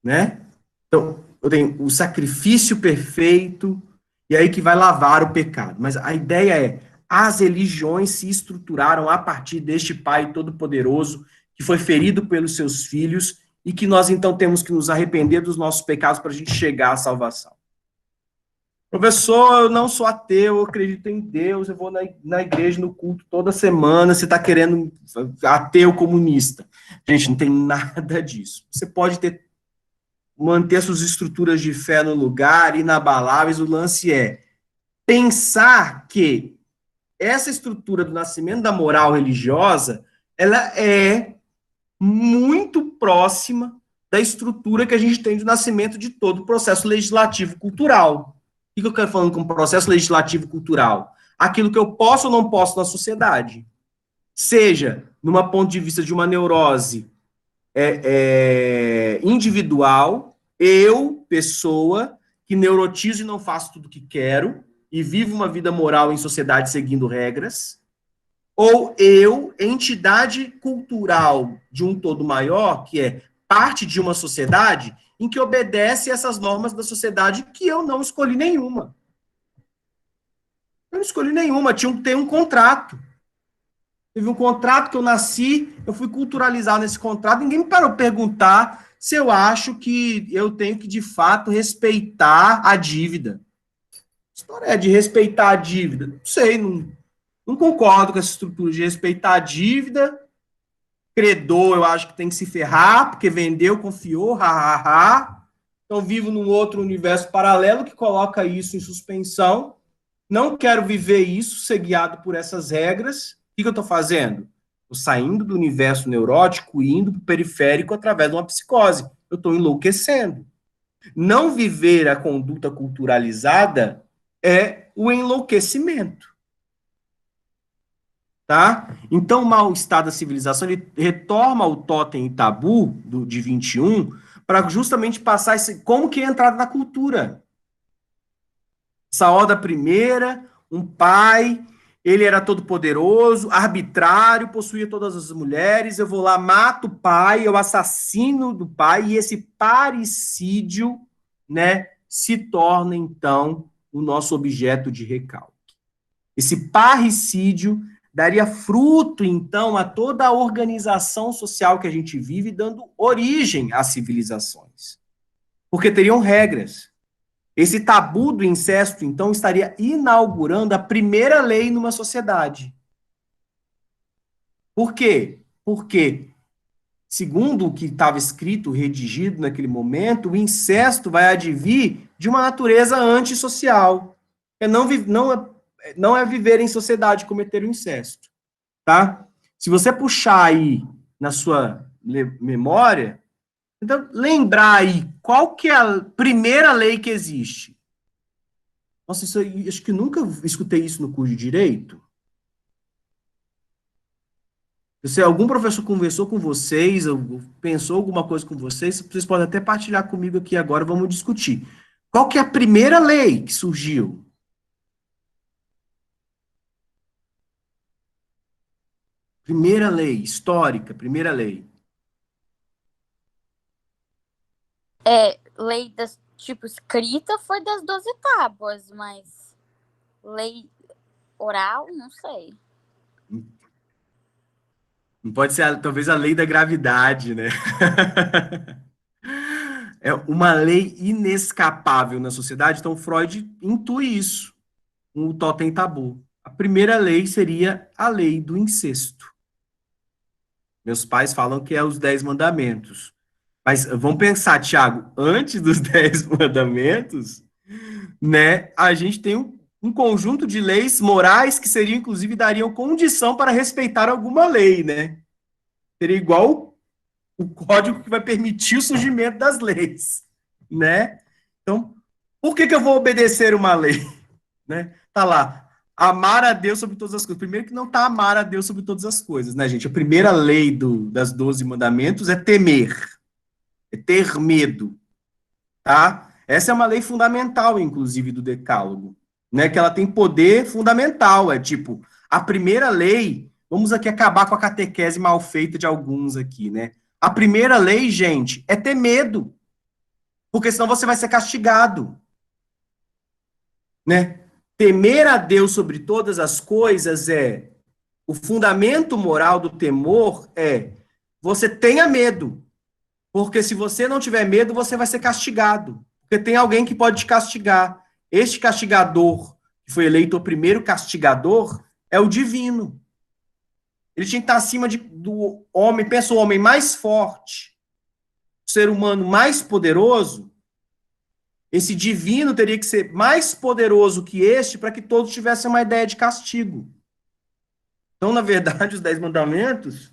né? Então, ou tem o sacrifício perfeito, e aí que vai lavar o pecado. Mas a ideia é, as religiões se estruturaram a partir deste Pai Todo-Poderoso, que foi ferido pelos seus filhos, e que nós então temos que nos arrepender dos nossos pecados para a gente chegar à salvação. Professor, eu não sou ateu, eu acredito em Deus, eu vou na igreja, no culto toda semana, você está querendo ateu comunista. Gente, não tem nada disso. Você pode manter suas estruturas de fé no lugar, inabaláveis, o lance é pensar que essa estrutura do nascimento da moral religiosa, ela é muito próxima da estrutura que a gente tem do nascimento de todo o processo legislativo cultural. O que eu quero falando com processo legislativo cultural? Aquilo que eu posso ou não posso na sociedade. Seja, numa ponto de vista de uma neurose individual, eu, pessoa, que neurotizo e não faço tudo o que quero, e vivo uma vida moral em sociedade seguindo regras, ou eu, entidade cultural de um todo maior, que é parte de uma sociedade, em que obedece essas normas da sociedade que eu não escolhi nenhuma. Eu não escolhi nenhuma, tinha que ter um contrato. Teve um contrato que eu nasci, eu fui culturalizado nesse contrato, ninguém me parou perguntar se eu acho que eu tenho que, de fato, respeitar a dívida. A história é de respeitar a dívida. Não sei, não concordo com essa estrutura de respeitar a dívida. Credor, eu acho que tem que se ferrar, porque vendeu, confiou, hahaha. Então, vivo num outro universo paralelo que coloca isso em suspensão. Não quero viver isso, ser guiado por essas regras. O que eu estou fazendo? Estou saindo do universo neurótico e indo para o periférico através de uma psicose. Eu estou enlouquecendo. Não viver a conduta culturalizada é o enlouquecimento. Tá? Então, o mal-estar da civilização, ele retorna ao totem e tabu de 21 para justamente passar esse, como que é a entrada na cultura. Saó da primeira, um pai, ele era todo poderoso, arbitrário, possuía todas as mulheres, eu vou lá, mato o pai, eu assassino do pai, e esse parricídio, né, se torna, então, o nosso objeto de recalque. Esse parricídio daria fruto, então, a toda a organização social que a gente vive, dando origem às civilizações. Porque teriam regras. Esse tabu do incesto, então, estaria inaugurando a primeira lei numa sociedade. Por quê? Porque, segundo o que estava escrito, redigido naquele momento, o incesto vai advir de uma natureza antissocial. Não é viver em sociedade cometer o incesto. Tá? Se você puxar aí na sua memória, então, lembrar aí, qual que é a primeira lei que existe? Nossa, isso aí, acho que nunca escutei isso no curso de Direito. Se algum professor conversou com vocês, ou pensou alguma coisa com vocês podem até partilhar comigo aqui agora, vamos discutir. Qual que é a primeira lei que surgiu? Primeira lei, histórica, primeira lei. Lei das, tipo, escrita foi das 12 tábuas, mas lei oral, não sei. Não pode ser, talvez, a lei da gravidade, né? É uma lei inescapável na sociedade, então Freud intui isso, o totem tabu. A primeira lei seria a lei do incesto. Meus pais falam que é os 10 mandamentos. Mas vamos pensar, Tiago, antes dos 10 mandamentos, né, a gente tem um conjunto de leis morais que seriam, inclusive, dariam condição para respeitar alguma lei, né? Seria igual o código que vai permitir o surgimento das leis, né? Então, por que eu vou obedecer uma lei? Né? Tá lá, amar a Deus sobre todas as coisas. Primeiro que não tá amar a Deus sobre todas as coisas, né, gente? A primeira lei das 12 mandamentos é temer, é ter medo, tá? Essa é uma lei fundamental, inclusive, do Decálogo, né? Que ela tem poder fundamental, é tipo, a primeira lei, vamos aqui acabar com a catequese mal feita de alguns aqui, né? A primeira lei, gente, é ter medo. Porque senão você vai ser castigado, né? Temer a Deus sobre todas as coisas é o fundamento moral do temor é você tenha medo, porque se você não tiver medo, você vai ser castigado, porque tem alguém que pode te castigar. Este castigador, que foi eleito o primeiro castigador, é o divino. Ele tinha que estar acima do homem, pensa o homem mais forte, o ser humano mais poderoso. Esse divino teria que ser mais poderoso que este para que todos tivessem uma ideia de castigo. Então, na verdade, os 10 mandamentos,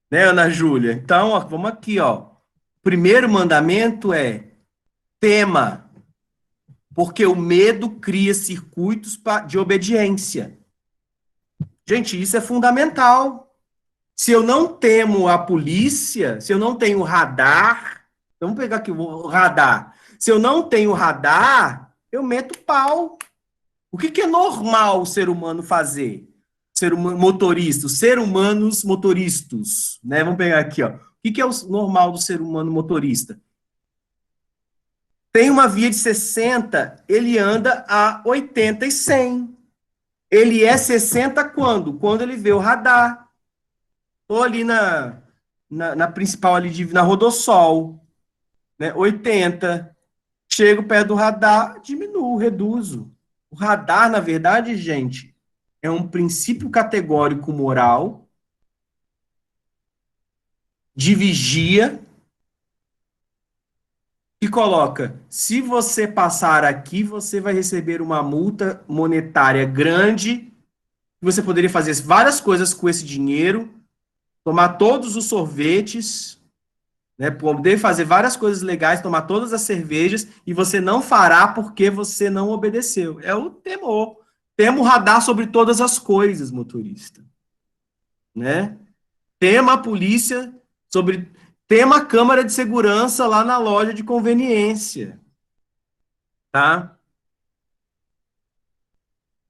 né, Ana Júlia? Então, ó, vamos aqui, ó. O primeiro mandamento é tema, porque o medo cria circuitos de obediência. Gente, isso é fundamental. Se eu não temo a polícia, se eu não tenho radar, vamos pegar aqui o radar. Se eu não tenho radar, eu meto pau. O que é normal o ser humano fazer? Ser humano motorista, os ser humanos motoristas, né? Vamos pegar aqui, ó. O que é o normal do ser humano motorista? Tem uma via de 60, ele anda a 80 e 100. Ele é 60 quando? Quando ele vê o radar. Ou ali na principal, ali na Rodossol, né? 80. Chego perto do radar, diminuo, reduzo. O radar, na verdade, gente, é um princípio categórico moral de vigia que coloca, se você passar aqui, você vai receber uma multa monetária grande, você poderia fazer várias coisas com esse dinheiro, tomar todos os sorvetes, né, poder fazer várias coisas legais, tomar todas as cervejas, e você não fará porque você não obedeceu. É o temor. Temo radar sobre todas as coisas, motorista. Né? Tema a polícia sobre... Tema a câmara de segurança lá na loja de conveniência. Tá?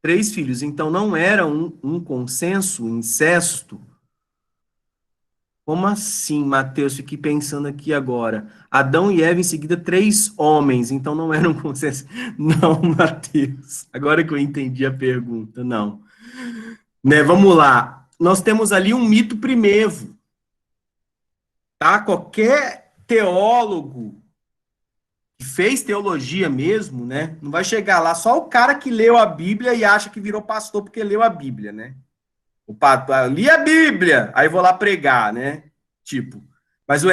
3 filhos. Então, não era um consenso, um incesto. Como assim, Mateus? Fiquei pensando aqui agora. Adão e Eva, em seguida, 3 homens. Então, não era um consenso. Não, Mateus. Agora que eu entendi a pergunta, não. Né, vamos lá. Nós temos ali um mito primevo. Tá? Qualquer teólogo que fez teologia mesmo, né? Não vai chegar lá só o cara que leu a Bíblia e acha que virou pastor porque leu a Bíblia, né? Li a Bíblia, aí vou lá pregar, né? Tipo, mas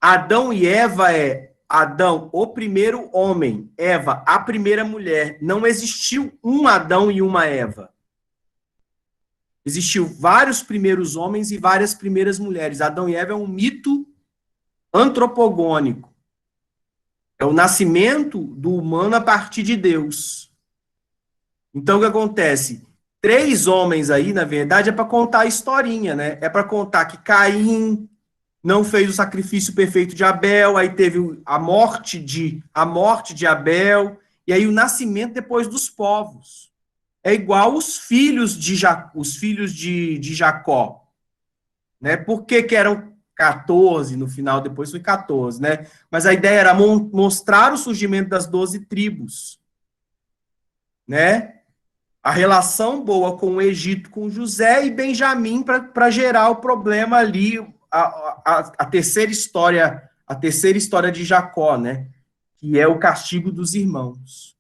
Adão e Eva é Adão, o primeiro homem, Eva, a primeira mulher. Não existiu um Adão e uma Eva. Existiu vários primeiros homens e várias primeiras mulheres. Adão e Eva é um mito antropogônico. É o nascimento do humano a partir de Deus. Então, o que acontece? 3 homens aí, na verdade, é para contar a historinha, né? É para contar que Caim não fez o sacrifício perfeito de Abel, aí teve a morte de Abel, e aí o nascimento depois dos povos. É igual os filhos de Jacó, né? Por que eram 14 no final, depois foi 14, né? Mas a ideia era mostrar o surgimento das 12 tribos, né? A relação boa com o Egito, com José e Benjamim para gerar o problema ali, a terceira história de Jacó, né? Que é o castigo dos irmãos,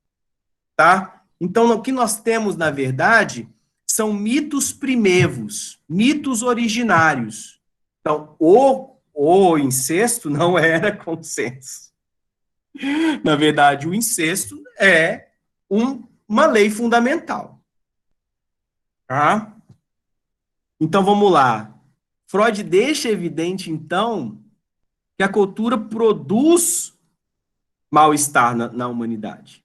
tá? Então, o que nós temos, na verdade, são mitos primevos, mitos originários. Então, o incesto não era consenso. Na verdade, o incesto é uma lei fundamental. Tá? Então, vamos lá. Freud deixa evidente, então, que a cultura produz mal-estar na humanidade.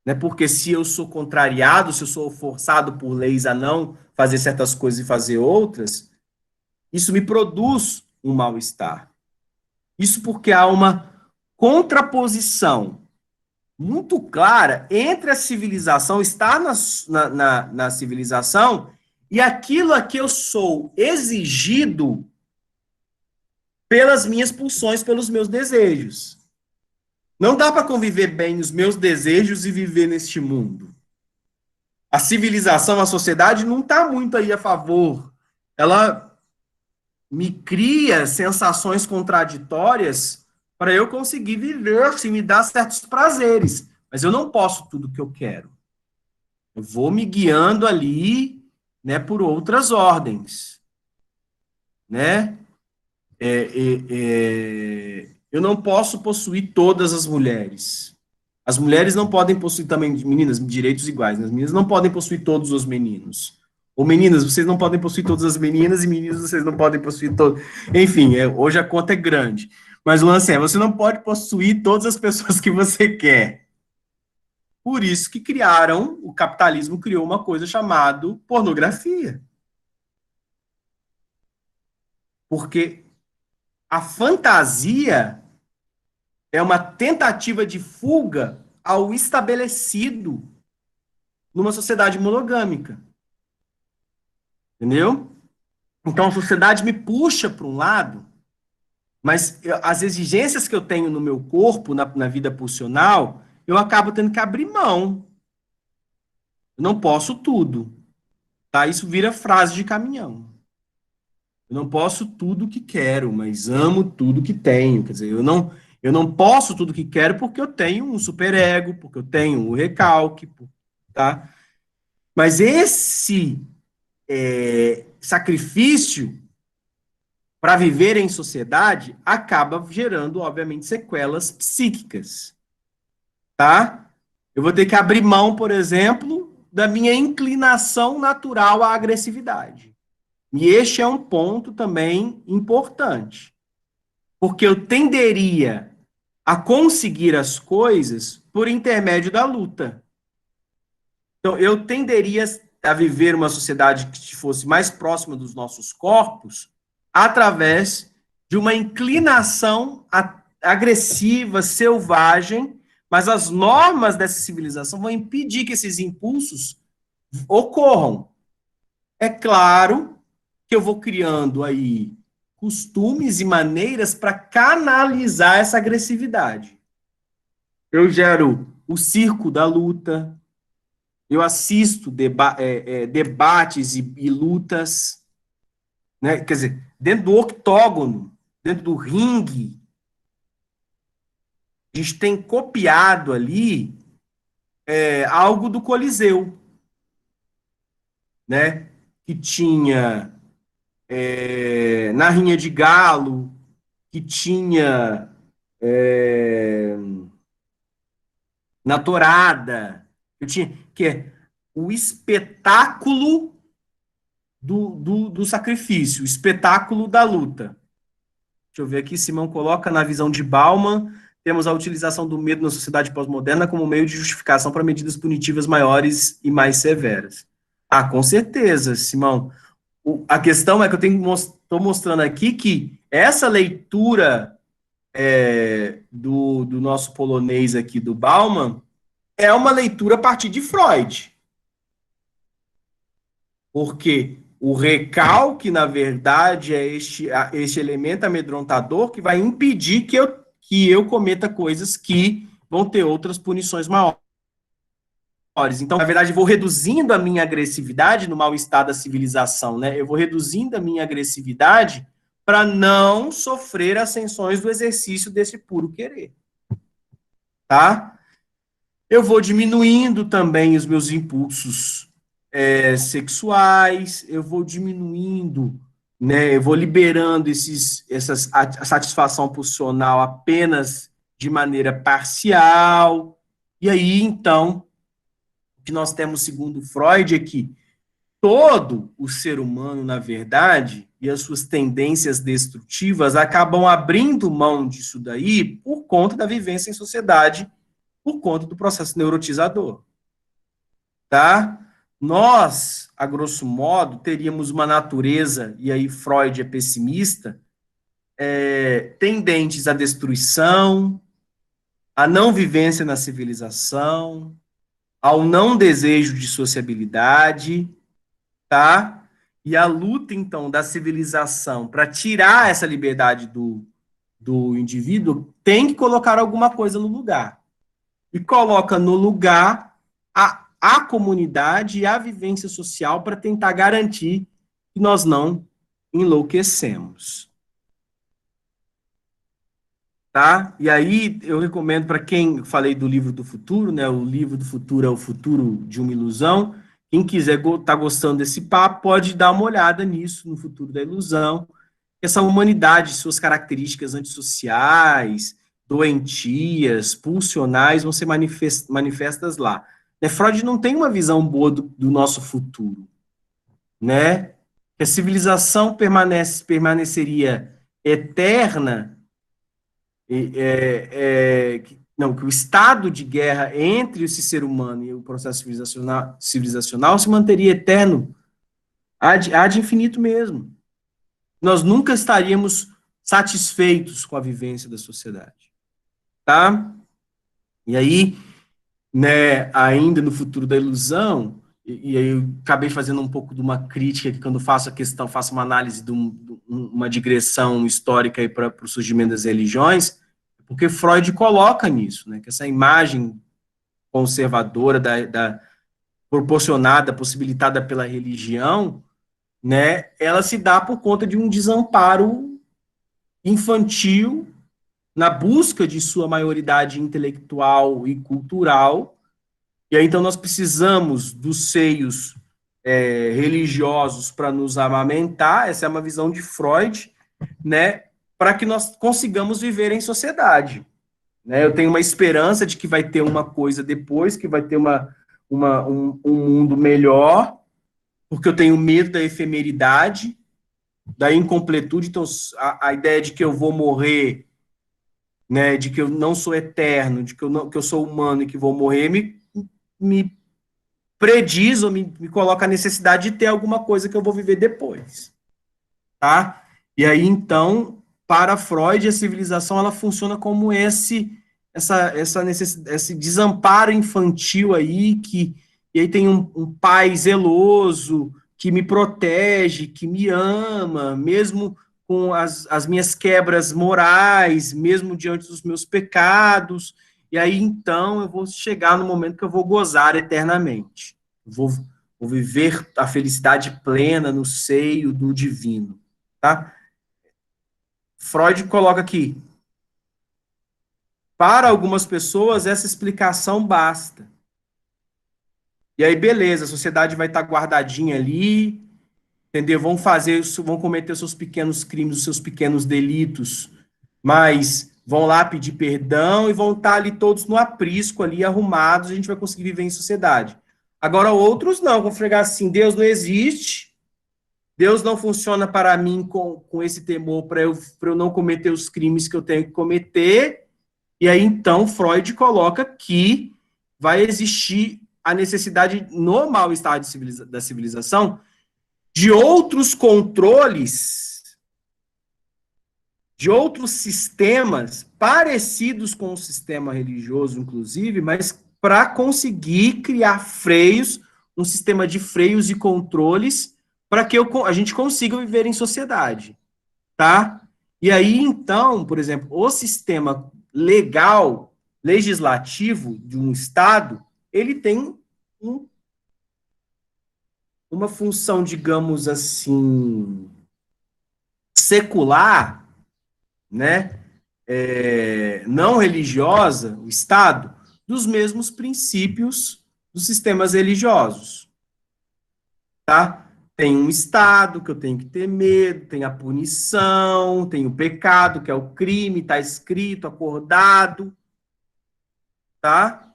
Né? Porque se eu sou contrariado, se eu sou forçado por leis a não fazer certas coisas e fazer outras, isso me produz um mal-estar. Isso porque há uma contraposição muito clara entre a civilização, estar na civilização, e aquilo a que eu sou exigido pelas minhas pulsões, pelos meus desejos. Não dá para conviver bem os meus desejos e viver neste mundo. A civilização, a sociedade não está muito aí a favor. Ela me cria sensações contraditórias para eu conseguir viver, se me dá certos prazeres. Mas eu não posso tudo que eu quero. Eu vou me guiando ali, né, por outras ordens, né? Eu não posso possuir todas as mulheres. As mulheres não podem possuir também, meninas, direitos iguais, né? As meninas não podem possuir todos os meninos. Ou meninas, vocês não podem possuir todas as meninas, e meninos, vocês não podem possuir todos. Enfim, hoje a conta é grande. Mas o lance é, você não pode possuir todas as pessoas que você quer. Por isso que o capitalismo criou uma coisa chamada pornografia. Porque a fantasia é uma tentativa de fuga ao estabelecido numa sociedade monogâmica. Entendeu? Então a sociedade me puxa para um lado, mas as exigências que eu tenho no meu corpo, na vida pulsional, eu acabo tendo que abrir mão. Eu não posso tudo. Tá? Isso vira frase de caminhão. Eu não posso tudo que quero, mas amo tudo que tenho. Quer dizer, eu não posso tudo que quero porque eu tenho um superego, porque eu tenho um recalque, tá? Mas esse sacrifício para viver em sociedade acaba gerando, obviamente, sequelas psíquicas, tá? Eu vou ter que abrir mão, por exemplo, da minha inclinação natural à agressividade. E este é um ponto também importante, porque eu tenderia a conseguir as coisas por intermédio da luta. Então, eu tenderia a viver uma sociedade que fosse mais próxima dos nossos corpos através de uma inclinação agressiva, selvagem, mas as normas dessa civilização vão impedir que esses impulsos ocorram. É claro que eu vou criando aí costumes e maneiras para canalizar essa agressividade. Eu gero o circo da luta, eu assisto debates e lutas, né? Quer dizer, dentro do octógono, dentro do ringue, a gente tem copiado ali algo do Coliseu, né? Que tinha na rinha de galo, que tinha na tourada, que é o espetáculo do sacrifício, o espetáculo da luta. Deixa eu ver aqui, Simão coloca na visão de Bauman, temos a utilização do medo na sociedade pós-moderna como meio de justificação para medidas punitivas maiores e mais severas. Ah, com certeza, Simão. A questão é que eu estou mostrando aqui que essa leitura do nosso polonês aqui, do Bauman, é uma leitura a partir de Freud. Porque o recalque, na verdade, é este elemento amedrontador que vai impedir que eu cometa coisas que vão ter outras punições maiores. Então, na verdade, eu vou reduzindo a minha agressividade no mal-estar da civilização, né? Eu vou reduzindo a minha agressividade para não sofrer ascensões do exercício desse puro querer. Tá? Eu vou diminuindo também os meus impulsos sexuais, eu vou diminuindo, né? Eu vou liberando a satisfação pulsional apenas de maneira parcial. E aí, então, o que nós temos, segundo Freud, é que todo o ser humano, na verdade, e as suas tendências destrutivas acabam abrindo mão disso daí por conta da vivência em sociedade, por conta do processo neurotizador. Tá? Nós, a grosso modo, teríamos uma natureza, e aí Freud é pessimista, tendentes à destruição, à não vivência na civilização, ao não desejo de sociabilidade, tá? E a luta, então, da civilização para tirar essa liberdade do indivíduo tem que colocar alguma coisa no lugar. E coloca no lugar a comunidade e a vivência social para tentar garantir que nós não enlouquecemos. Tá? E aí eu recomendo para quem falei do livro do futuro, né? O livro do futuro é o futuro de uma ilusão. Quem quiser tá gostando desse papo, pode dar uma olhada nisso, no futuro da ilusão. Essa humanidade, suas características antissociais, doentias, pulsionais, vão ser manifestas lá. Né? Freud não tem uma visão boa do nosso futuro, né? Que a civilização permaneceria eterna, não, que o estado de guerra entre esse ser humano e o processo civilizacional se manteria eterno, ad infinito mesmo. Nós nunca estaríamos satisfeitos com a vivência da sociedade, tá? E aí, né, ainda no futuro da ilusão, e aí eu acabei fazendo um pouco de uma crítica, que quando faço a questão, faço uma análise de uma digressão histórica para o surgimento das religiões, porque Freud coloca nisso, né, que essa imagem conservadora proporcionada, possibilitada pela religião, né, ela se dá por conta de um desamparo infantil na busca de sua maioridade intelectual e cultural. E aí, então, nós precisamos dos seios religiosos para nos amamentar. Essa é uma visão de Freud, né, para que nós consigamos viver em sociedade. Né? Eu tenho uma esperança de que vai ter uma coisa depois, que vai ter um mundo melhor, porque eu tenho medo da efemeridade, da incompletude. Então, a ideia de que eu vou morrer, né, de que eu não sou eterno, de que eu sou humano e que vou morrer, me prediz ou me coloca a necessidade de ter alguma coisa que eu vou viver depois. Tá? E aí, então, para Freud, a civilização ela funciona como esse desamparo infantil aí, e aí tem um pai zeloso que me protege, que me ama, mesmo com as minhas quebras morais, mesmo diante dos meus pecados, e aí então eu vou chegar no momento que eu vou gozar eternamente, vou viver a felicidade plena no seio do divino, tá? Freud coloca aqui, para algumas pessoas essa explicação basta. E aí, beleza, a sociedade vai estar guardadinha ali, entendeu? Vão cometer os seus pequenos crimes, os seus pequenos delitos, mas vão lá pedir perdão e vão estar ali todos no aprisco ali, arrumados, a gente vai conseguir viver em sociedade. Agora, outros não, vão fregar assim, Deus não existe, Deus não funciona para mim com esse temor para eu não cometer os crimes que eu tenho que cometer. E aí, então, Freud coloca que vai existir a necessidade, no mal estado da civilização, de outros controles, de outros sistemas parecidos com o sistema religioso, inclusive, mas para conseguir criar freios, um sistema de freios e controles para que a gente consiga viver em sociedade, tá? E aí, então, por exemplo, o sistema legal, legislativo de um Estado, ele tem uma função, digamos assim, secular, né, não religiosa, o Estado, dos mesmos princípios dos sistemas religiosos, tá? Tem um Estado que eu tenho que ter medo, tem a punição, tem o pecado, que é o crime, está escrito, acordado, tá?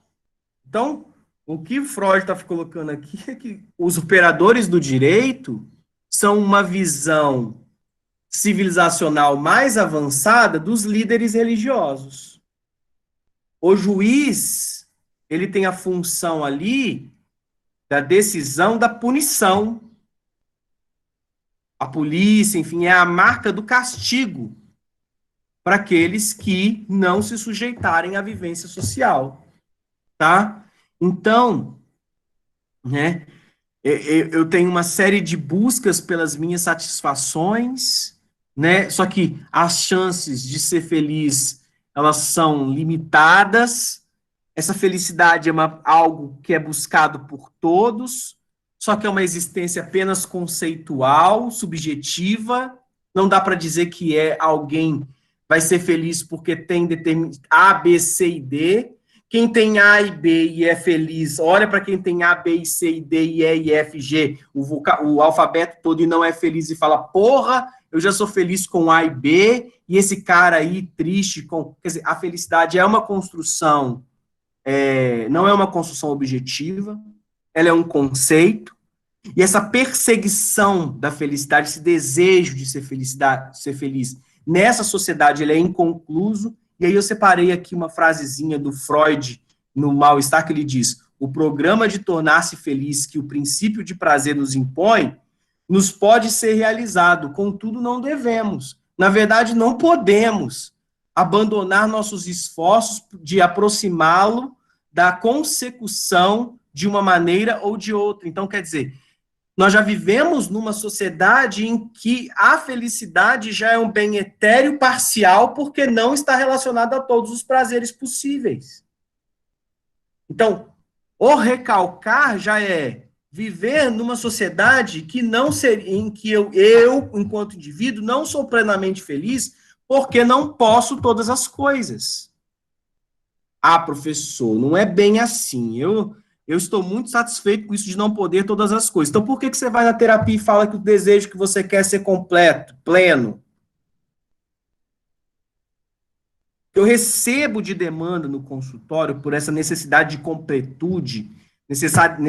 Então, o que Freud está colocando aqui é que os operadores do direito são uma visão civilizacional mais avançada dos líderes religiosos. O juiz, ele tem a função ali da decisão da punição. A polícia, enfim, é a marca do castigo para aqueles que não se sujeitarem à vivência social, tá? Então, né, eu tenho uma série de buscas pelas minhas satisfações, né? Só que as chances de ser feliz, elas são limitadas. Essa felicidade é algo que é buscado por todos, só que é uma existência apenas conceitual, subjetiva. Não dá para dizer que alguém vai ser feliz porque tem A, B, C e D. Quem tem A e B e é feliz, olha para quem tem A, B, e C, e D, e E, e F, G, o alfabeto todo e não é feliz e fala, porra, eu já sou feliz com A e B, e esse cara aí triste com... Quer dizer, a felicidade é uma construção, não é uma construção objetiva, ela é um conceito, e essa perseguição da felicidade, esse desejo de ser feliz nessa sociedade, ele é inconcluso. E aí eu separei aqui uma frasezinha do Freud no Mal-Estar, que ele diz: o programa de tornar-se feliz que o princípio de prazer nos impõe, nos pode ser realizado, contudo não devemos. Na verdade, não podemos abandonar nossos esforços de aproximá-lo da consecução de uma maneira ou de outra. Então, quer dizer, nós já vivemos numa sociedade em que a felicidade já é um bem etéreo parcial, porque não está relacionado a todos os prazeres possíveis. Então, o recalcar já é viver numa sociedade que não seria, em que eu, enquanto indivíduo, não sou plenamente feliz, porque não posso todas as coisas. Ah, professor, não é bem assim. Eu estou muito satisfeito com isso de não poder todas as coisas. Então, por que você vai na terapia e fala que o desejo que você quer é ser completo, pleno? Eu recebo de demanda no consultório por essa necessidade de completude, necessidade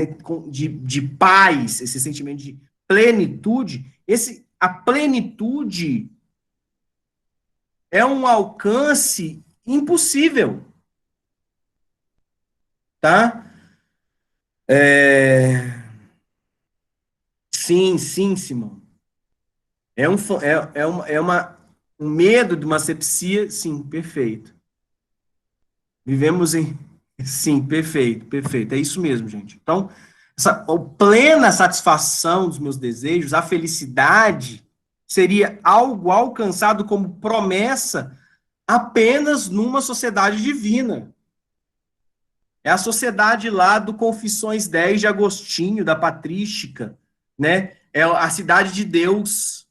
de paz, esse sentimento de plenitude. A plenitude é um alcance impossível, tá? Sim, sim, Simão. Um medo de uma asepsia, sim, perfeito. Vivemos em. Sim, perfeito, perfeito. É isso mesmo, gente. Então, essa plena satisfação dos meus desejos, a felicidade, seria algo alcançado como promessa apenas numa sociedade divina. É a sociedade lá do Confissões 10 de Agostinho, da patrística, né? É a cidade de Deus.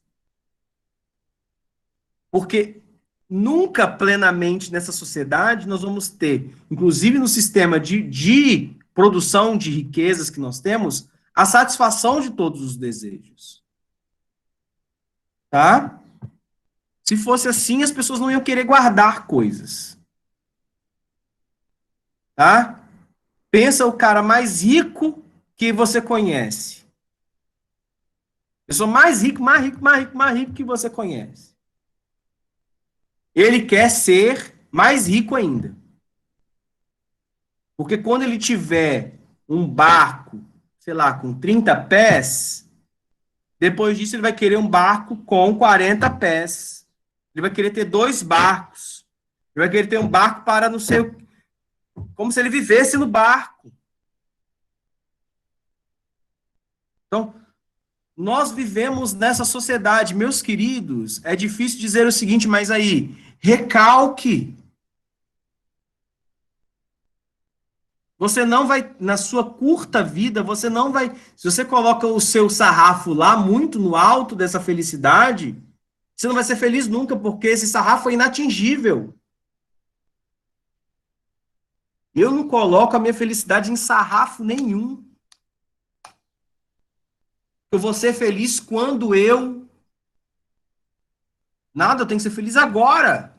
Porque nunca plenamente nessa sociedade nós vamos ter, inclusive no sistema de produção de riquezas que nós temos, a satisfação de todos os desejos. Tá? Se fosse assim, as pessoas não iam querer guardar coisas. Tá? Pensa o cara mais rico que você conhece. A pessoa mais rico, mais rico, mais rico, mais rico que você conhece. Ele quer ser mais rico ainda. Porque quando ele tiver um barco, sei lá, com 30 pés, depois disso ele vai querer um barco com 40 pés. Ele vai querer ter 2 barcos. Ele vai querer ter um barco para não sei o... Como se ele vivesse no barco. Então, nós vivemos nessa sociedade. Meus queridos, é difícil dizer o seguinte, mas aí, recalque. Você não vai, na sua curta vida, você não vai. Se você coloca o seu sarrafo lá muito no alto dessa felicidade, você não vai ser feliz nunca, porque esse sarrafo é inatingível. Eu não coloco a minha felicidade em sarrafo nenhum. Eu vou ser feliz quando eu. Nada, eu tenho que ser feliz agora.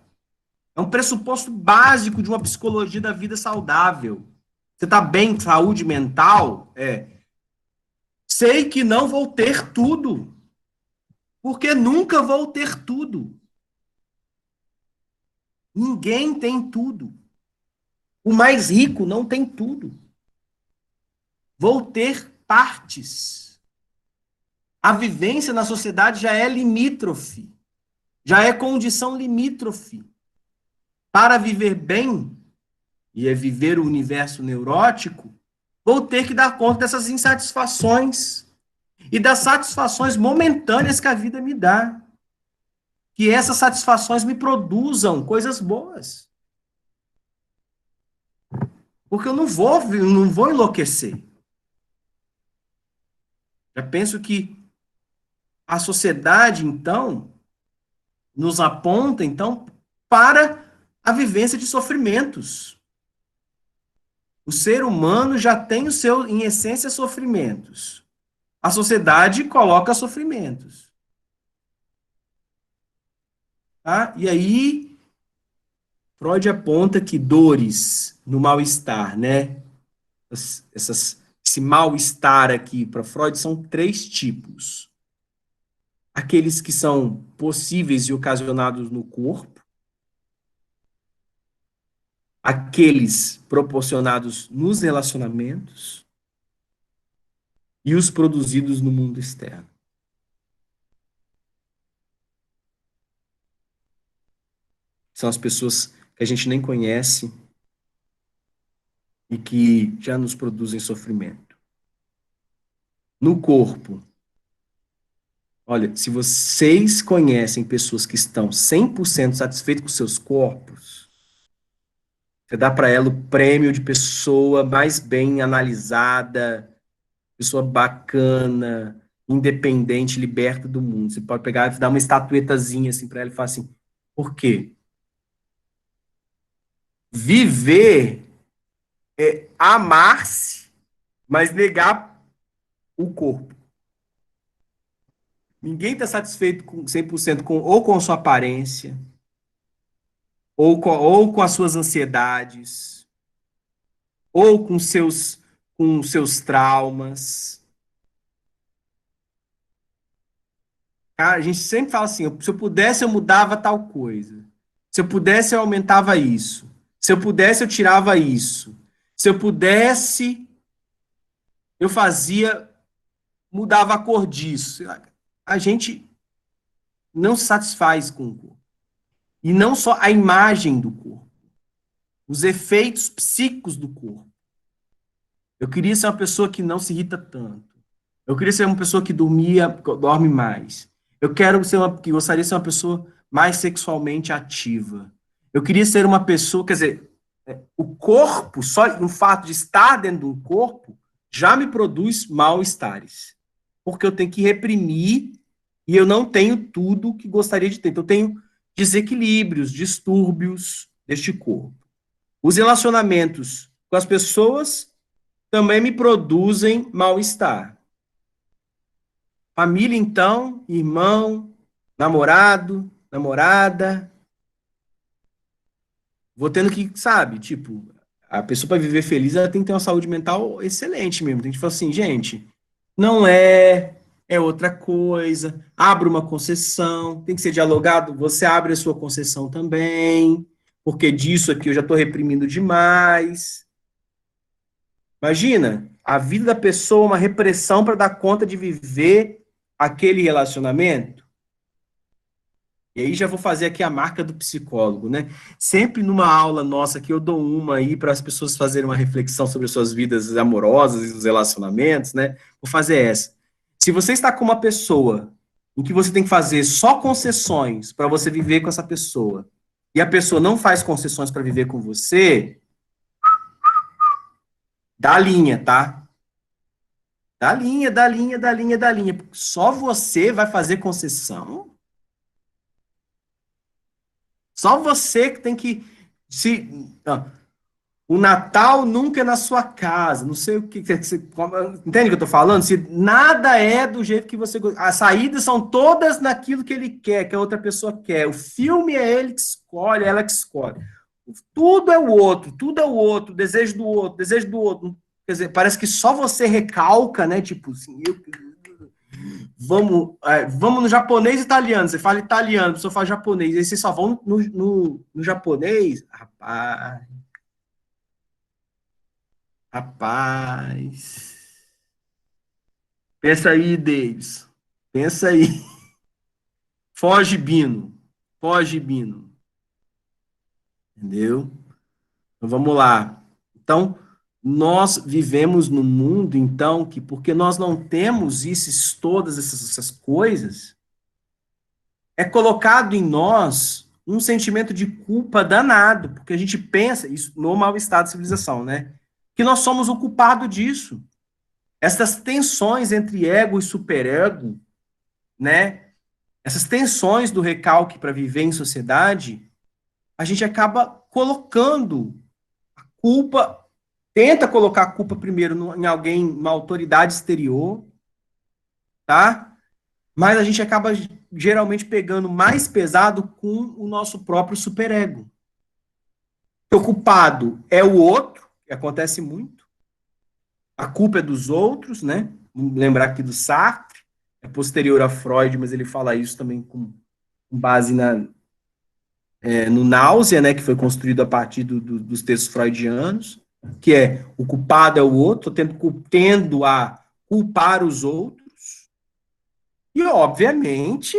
É um pressuposto básico de uma psicologia da vida saudável. Você está bem, saúde mental? Sei que não vou ter tudo. Porque nunca vou ter tudo. Ninguém tem tudo. O mais rico não tem tudo. Vou ter partes. A vivência na sociedade já é limítrofe. Já é condição limítrofe. Para viver bem, e é viver o universo neurótico, vou ter que dar conta dessas insatisfações e das satisfações momentâneas que a vida me dá. que essas satisfações me produzam coisas boas. Porque eu não vou enlouquecer. Já penso que a sociedade, então, nos aponta, então, para a vivência de sofrimentos. O ser humano já tem o seu, em essência, sofrimentos. A sociedade coloca sofrimentos. Tá? E aí, Freud aponta que dores no mal-estar, né? Esse mal-estar aqui, para Freud, são 3 tipos. Aqueles que são possíveis e ocasionados no corpo, aqueles proporcionados nos relacionamentos e os produzidos no mundo externo. São as pessoas que a gente nem conhece e que já nos produzem sofrimento. No corpo, olha, se vocês conhecem pessoas que estão 100% satisfeitas com seus corpos, você dá para ela o prêmio de pessoa mais bem analisada, pessoa bacana, independente, liberta do mundo. Você pode pegar e dar uma estatuetazinha assim para ela e falar assim: por quê? Viver é amar-se, mas negar o corpo. Ninguém está satisfeito com 100% ou com sua aparência, ou com as suas ansiedades, ou com seus traumas. Cara, a gente sempre fala assim: se eu pudesse, eu mudava tal coisa. Se eu pudesse, eu aumentava isso. Se eu pudesse, eu tirava isso. Se eu pudesse, eu fazia, mudava a cor disso. A gente não se satisfaz com o corpo. E não só a imagem do corpo, os efeitos psíquicos do corpo. Eu queria ser uma pessoa que não se irrita tanto. Eu queria ser uma pessoa que dorme mais. Que gostaria de ser uma pessoa mais sexualmente ativa. Eu queria ser uma pessoa, quer dizer, o corpo, só o fato de estar dentro de um corpo, já me produz mal-estares. Porque eu tenho que reprimir e eu não tenho tudo que gostaria de ter. Então, eu tenho desequilíbrios, distúrbios deste corpo. Os relacionamentos com as pessoas também me produzem mal-estar. Família, então, irmão, namorado, namorada. Vou tendo que, sabe, tipo, a pessoa para viver feliz, ela tem que ter uma saúde mental excelente mesmo. Tem que falar assim, gente, não é outra coisa. Abra uma concessão, tem que ser dialogado. Você abre a sua concessão também, porque disso aqui eu já estou reprimindo demais. Imagina, a vida da pessoa, uma repressão para dar conta de viver aquele relacionamento. E aí já vou fazer aqui a marca do psicólogo, né? Sempre numa aula nossa que eu dou uma aí para as pessoas fazerem uma reflexão sobre as suas vidas amorosas e os relacionamentos, né? Vou fazer essa. Se você está com uma pessoa em que você tem que fazer só concessões para você viver com essa pessoa, e a pessoa não faz concessões para viver com você, dá linha, tá? Dá linha, dá linha, dá linha, dá linha. Só você vai fazer concessão? Só você que tem que se. O Natal nunca é na sua casa. Não sei o que. Entende o que eu estou falando? Se nada é do jeito que você. As saídas são todas naquilo que ele quer, que a outra pessoa quer. O filme é ele que escolhe, ela que escolhe. Tudo é o outro, tudo é o outro, desejo do outro, desejo do outro. Quer dizer, parece que só você recalca, né? Tipo assim, vamos no japonês e italiano. Você fala italiano, a pessoa fala japonês. Aí vocês só vão no japonês. Rapaz. Pensa aí, Davis. Pensa aí. Foge, Bino. Foge, Bino. Entendeu? Então, vamos lá. Então, nós vivemos num mundo, então, que porque nós não temos todas essas coisas, é colocado em nós um sentimento de culpa danado, porque a gente pensa, isso no mal-estar da civilização, né? Que nós somos o culpado disso. Essas tensões entre ego e superego, né? Essas tensões do recalque para viver em sociedade, a gente acaba colocando a culpa, tenta colocar a culpa primeiro em alguém, uma autoridade exterior, tá? Mas a gente acaba geralmente pegando mais pesado com o nosso próprio superego. O culpado é o outro, que acontece muito. A culpa é dos outros, né? Vamos lembrar aqui do Sartre, é posterior a Freud, mas ele fala isso também com base no Náusea, né? Que foi construído a partir dos textos freudianos, que é o culpado é o outro, tendo a culpar os outros. E, obviamente,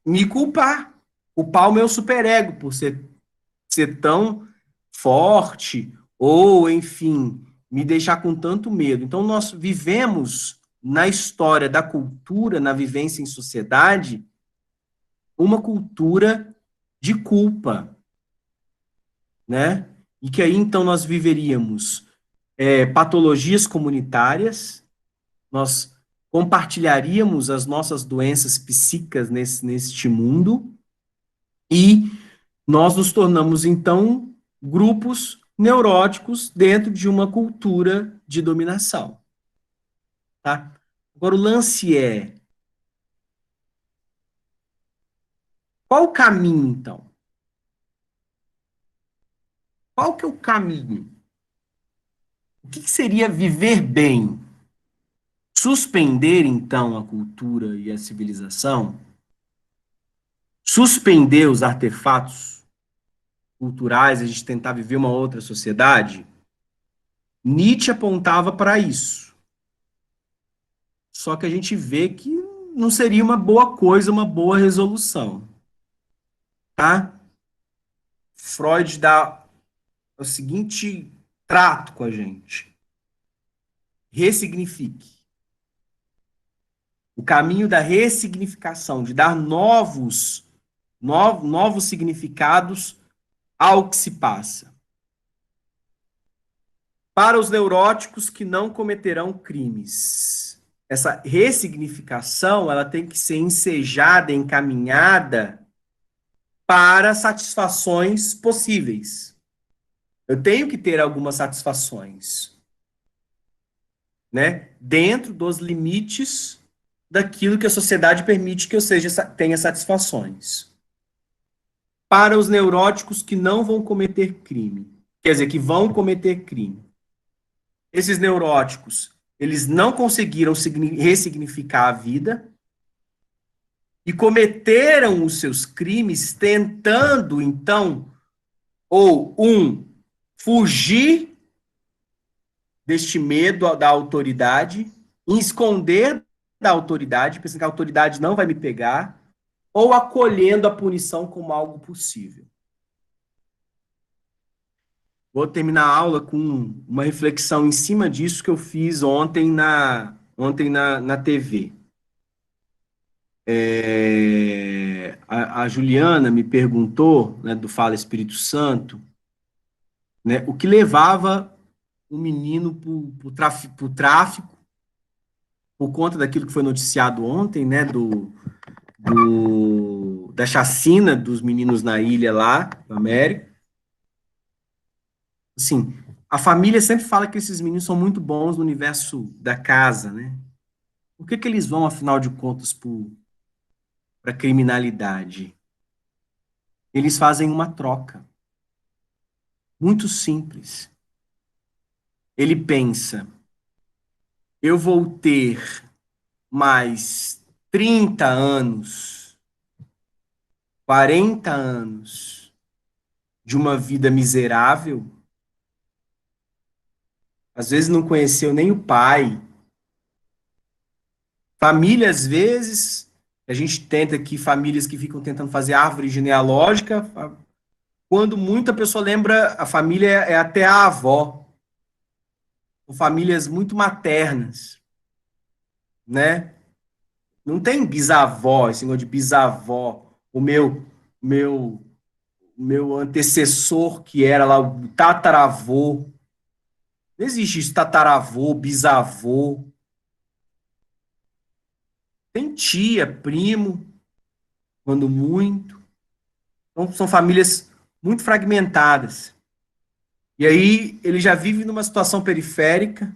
me culpar o meu superego por ser tão forte, ou, enfim, me deixar com tanto medo. Então, nós vivemos na história da cultura, na vivência em sociedade, uma cultura de culpa, né? E que aí, então, nós viveríamos patologias comunitárias, nós compartilharíamos as nossas doenças psíquicas neste mundo, e nós nos tornamos, então, grupos neuróticos dentro de uma cultura de dominação. Tá? Agora, o lance é, qual o caminho, então? Qual que é o caminho? O que seria viver bem? Suspender, então, a cultura e a civilização? Suspender os artefatos culturais, a gente tentar viver uma outra sociedade? Nietzsche apontava para isso. Só que a gente vê que não seria uma boa coisa, uma boa resolução. Tá? Freud dá o seguinte trato com a gente. Ressignifique. O caminho da ressignificação, de dar novos significados ao que se passa. Para os neuróticos que não cometerão crimes. Essa ressignificação, ela tem que ser ensejada, encaminhada para satisfações possíveis. Eu tenho que ter algumas satisfações, né? Dentro dos limites daquilo que a sociedade permite que eu tenha satisfações. Para os neuróticos que não vão cometer crime, quer dizer, que vão cometer crime. Esses neuróticos, eles não conseguiram ressignificar a vida e cometeram os seus crimes tentando, então, fugir deste medo da autoridade, esconder da autoridade, pensando que a autoridade não vai me pegar, ou acolhendo a punição como algo possível. Vou terminar a aula com uma reflexão em cima disso que eu fiz ontem na TV. A Juliana me perguntou, né, do Fala Espírito Santo, né, o que levava o menino para o tráfico, por conta daquilo que foi noticiado ontem, né, da chacina dos meninos na ilha lá, na América. Assim, a família sempre fala que esses meninos são muito bons no universo da casa, né? Por que eles vão, afinal de contas, para a criminalidade? Eles fazem uma troca. Muito simples. Ele pensa, eu vou ter mais 30 anos, 40 anos de uma vida miserável, às vezes não conheceu nem o pai. Família, às vezes, a gente tenta aqui, famílias que ficam tentando fazer árvore genealógica, quando muita pessoa lembra, a família é até a avó. São famílias muito maternas, né? Não tem bisavó, esse negócio de bisavó. Meu, meu antecessor, que era lá o tataravô. Não existe isso, tataravô, bisavô. Tem tia, primo, quando muito. Então, são famílias muito fragmentadas. E aí ele já vive numa situação periférica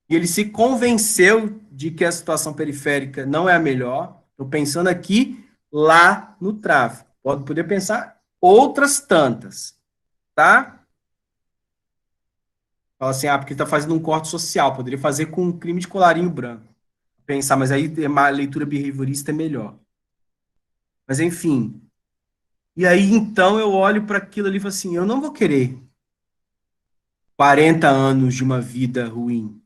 e ele se convenceu de que a situação periférica não é a melhor. Estou pensando aqui lá no tráfico. Pode poder pensar outras tantas, tá? Fala assim, porque está fazendo um corte social, poderia fazer com um crime de colarinho branco. Pensar, mas aí uma leitura behaviorista é melhor. Mas enfim. E aí então eu olho para aquilo ali e falo assim, eu não vou querer 40 anos de uma vida ruim.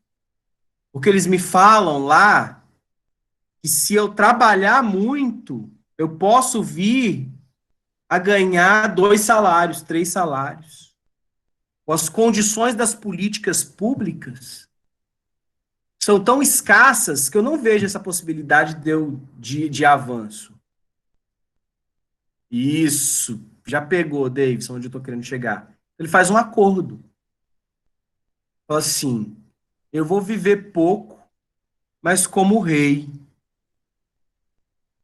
Porque eles me falam lá que se eu trabalhar muito, eu posso vir a ganhar 2 salários, 3 salários. As condições das políticas públicas são tão escassas que eu não vejo essa possibilidade de avanço. Isso, já pegou, Davidson, onde eu estou querendo chegar. Ele faz um acordo. Fala assim, eu vou viver pouco, mas como rei.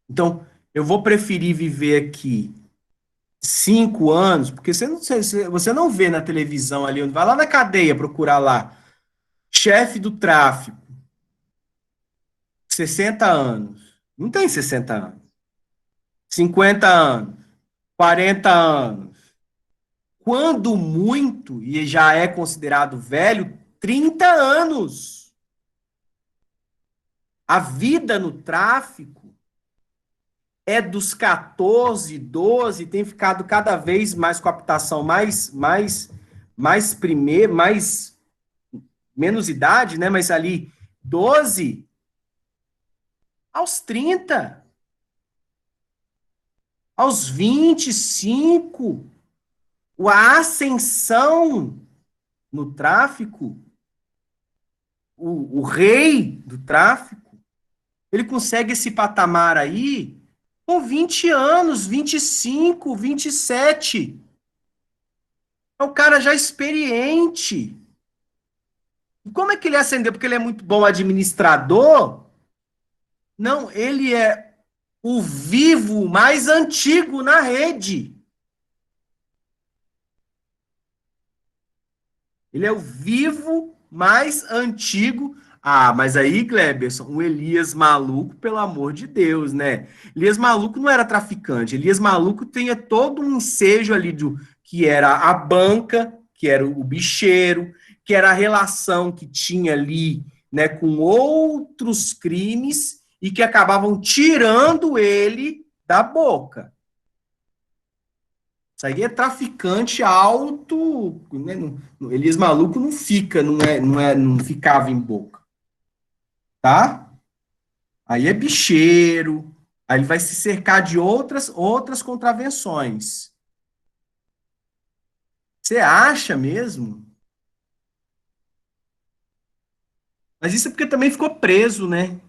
Então, eu vou preferir viver aqui 5 anos, porque você não vê na televisão ali, vai lá na cadeia procurar lá, chefe do tráfico, 60 anos. Não tem 60 anos. 50 anos, 40 anos. Quando muito, e já é considerado velho, 30 anos. A vida no tráfico é dos 14, 12, tem ficado cada vez mais com a habitação mais primeiro, mais menos idade, né? Mas ali 12 aos 30, aos 25, a ascensão no tráfico, o rei do tráfico, ele consegue esse patamar aí com 20 anos, 25, 27. É o cara já experiente. E como é que ele ascendeu? Porque ele é muito bom administrador? Não, ele é o vivo mais antigo na rede. Ele é o vivo mais antigo. Ah, mas aí, Gleberson, o Elias Maluco, pelo amor de Deus, né? Elias Maluco não era traficante. Elias Maluco tinha todo um ensejo ali do que era a banca, que era o bicheiro, que era a relação que tinha ali, né, com outros crimes e que acabavam tirando ele da boca. Isso aí é traficante alto, né? Elias Maluco não fica, não ficava em boca, tá? Aí é bicheiro, aí ele vai se cercar de outras contravenções. Você acha mesmo? Mas isso é porque também ficou preso, né?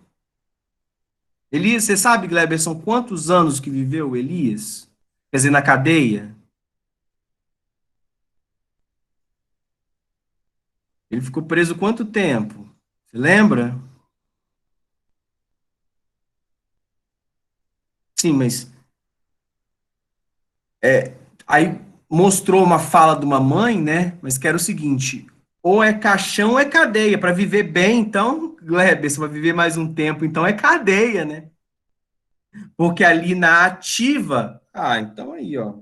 Elias, você sabe, Gleberson, quantos anos que viveu o Elias? Quer dizer, na cadeia? Ele ficou preso quanto tempo? Você lembra? Sim, mas aí mostrou uma fala de uma mãe, né? Mas que era o seguinte: ou é caixão ou é cadeia. Para viver bem, então, Kleber, você vai viver mais um tempo, então é cadeia, né? Porque ali na ativa, então aí, ó.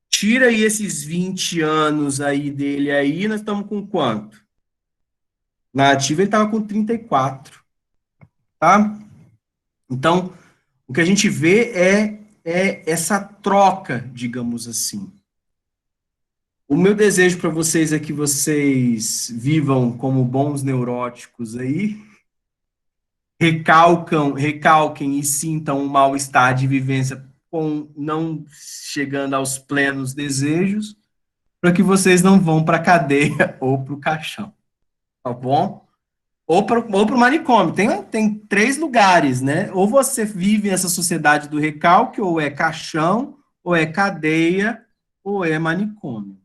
Tira aí esses 20 anos aí dele aí, nós estamos com quanto? Na ativa ele estava com 34, tá? Então, o que a gente vê é essa troca, digamos assim. O meu desejo para vocês é que vocês vivam como bons neuróticos aí, recalquem e sintam um mal-estar de vivência com não chegando aos plenos desejos, para que vocês não vão para a cadeia ou para o caixão, tá bom? Ou para o manicômio. Tem três lugares, né? Ou você vive nessa sociedade do recalque, ou é caixão, ou é cadeia, ou é manicômio,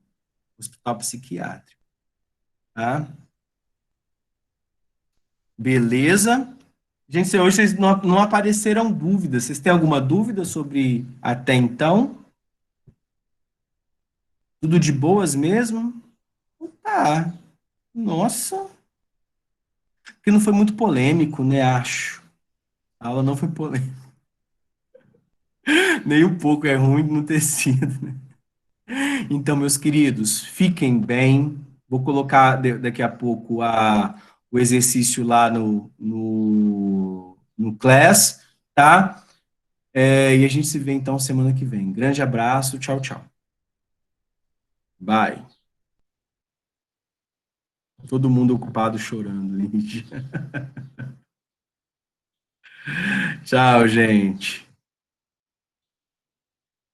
hospital psiquiátrico, tá? Beleza? Gente, hoje vocês não apareceram dúvidas. Vocês têm alguma dúvida sobre até então? Tudo de boas mesmo? Tá. Nossa, que não foi muito polêmico, né? Acho. A aula não foi polêmica. Nem um pouco, é ruim não ter sido. Então, meus queridos, fiquem bem. Vou colocar daqui a pouco o exercício lá no Class, tá? E a gente se vê então semana que vem. Grande abraço, tchau, tchau. Bye. Todo mundo ocupado chorando, Lígia. Tchau, gente.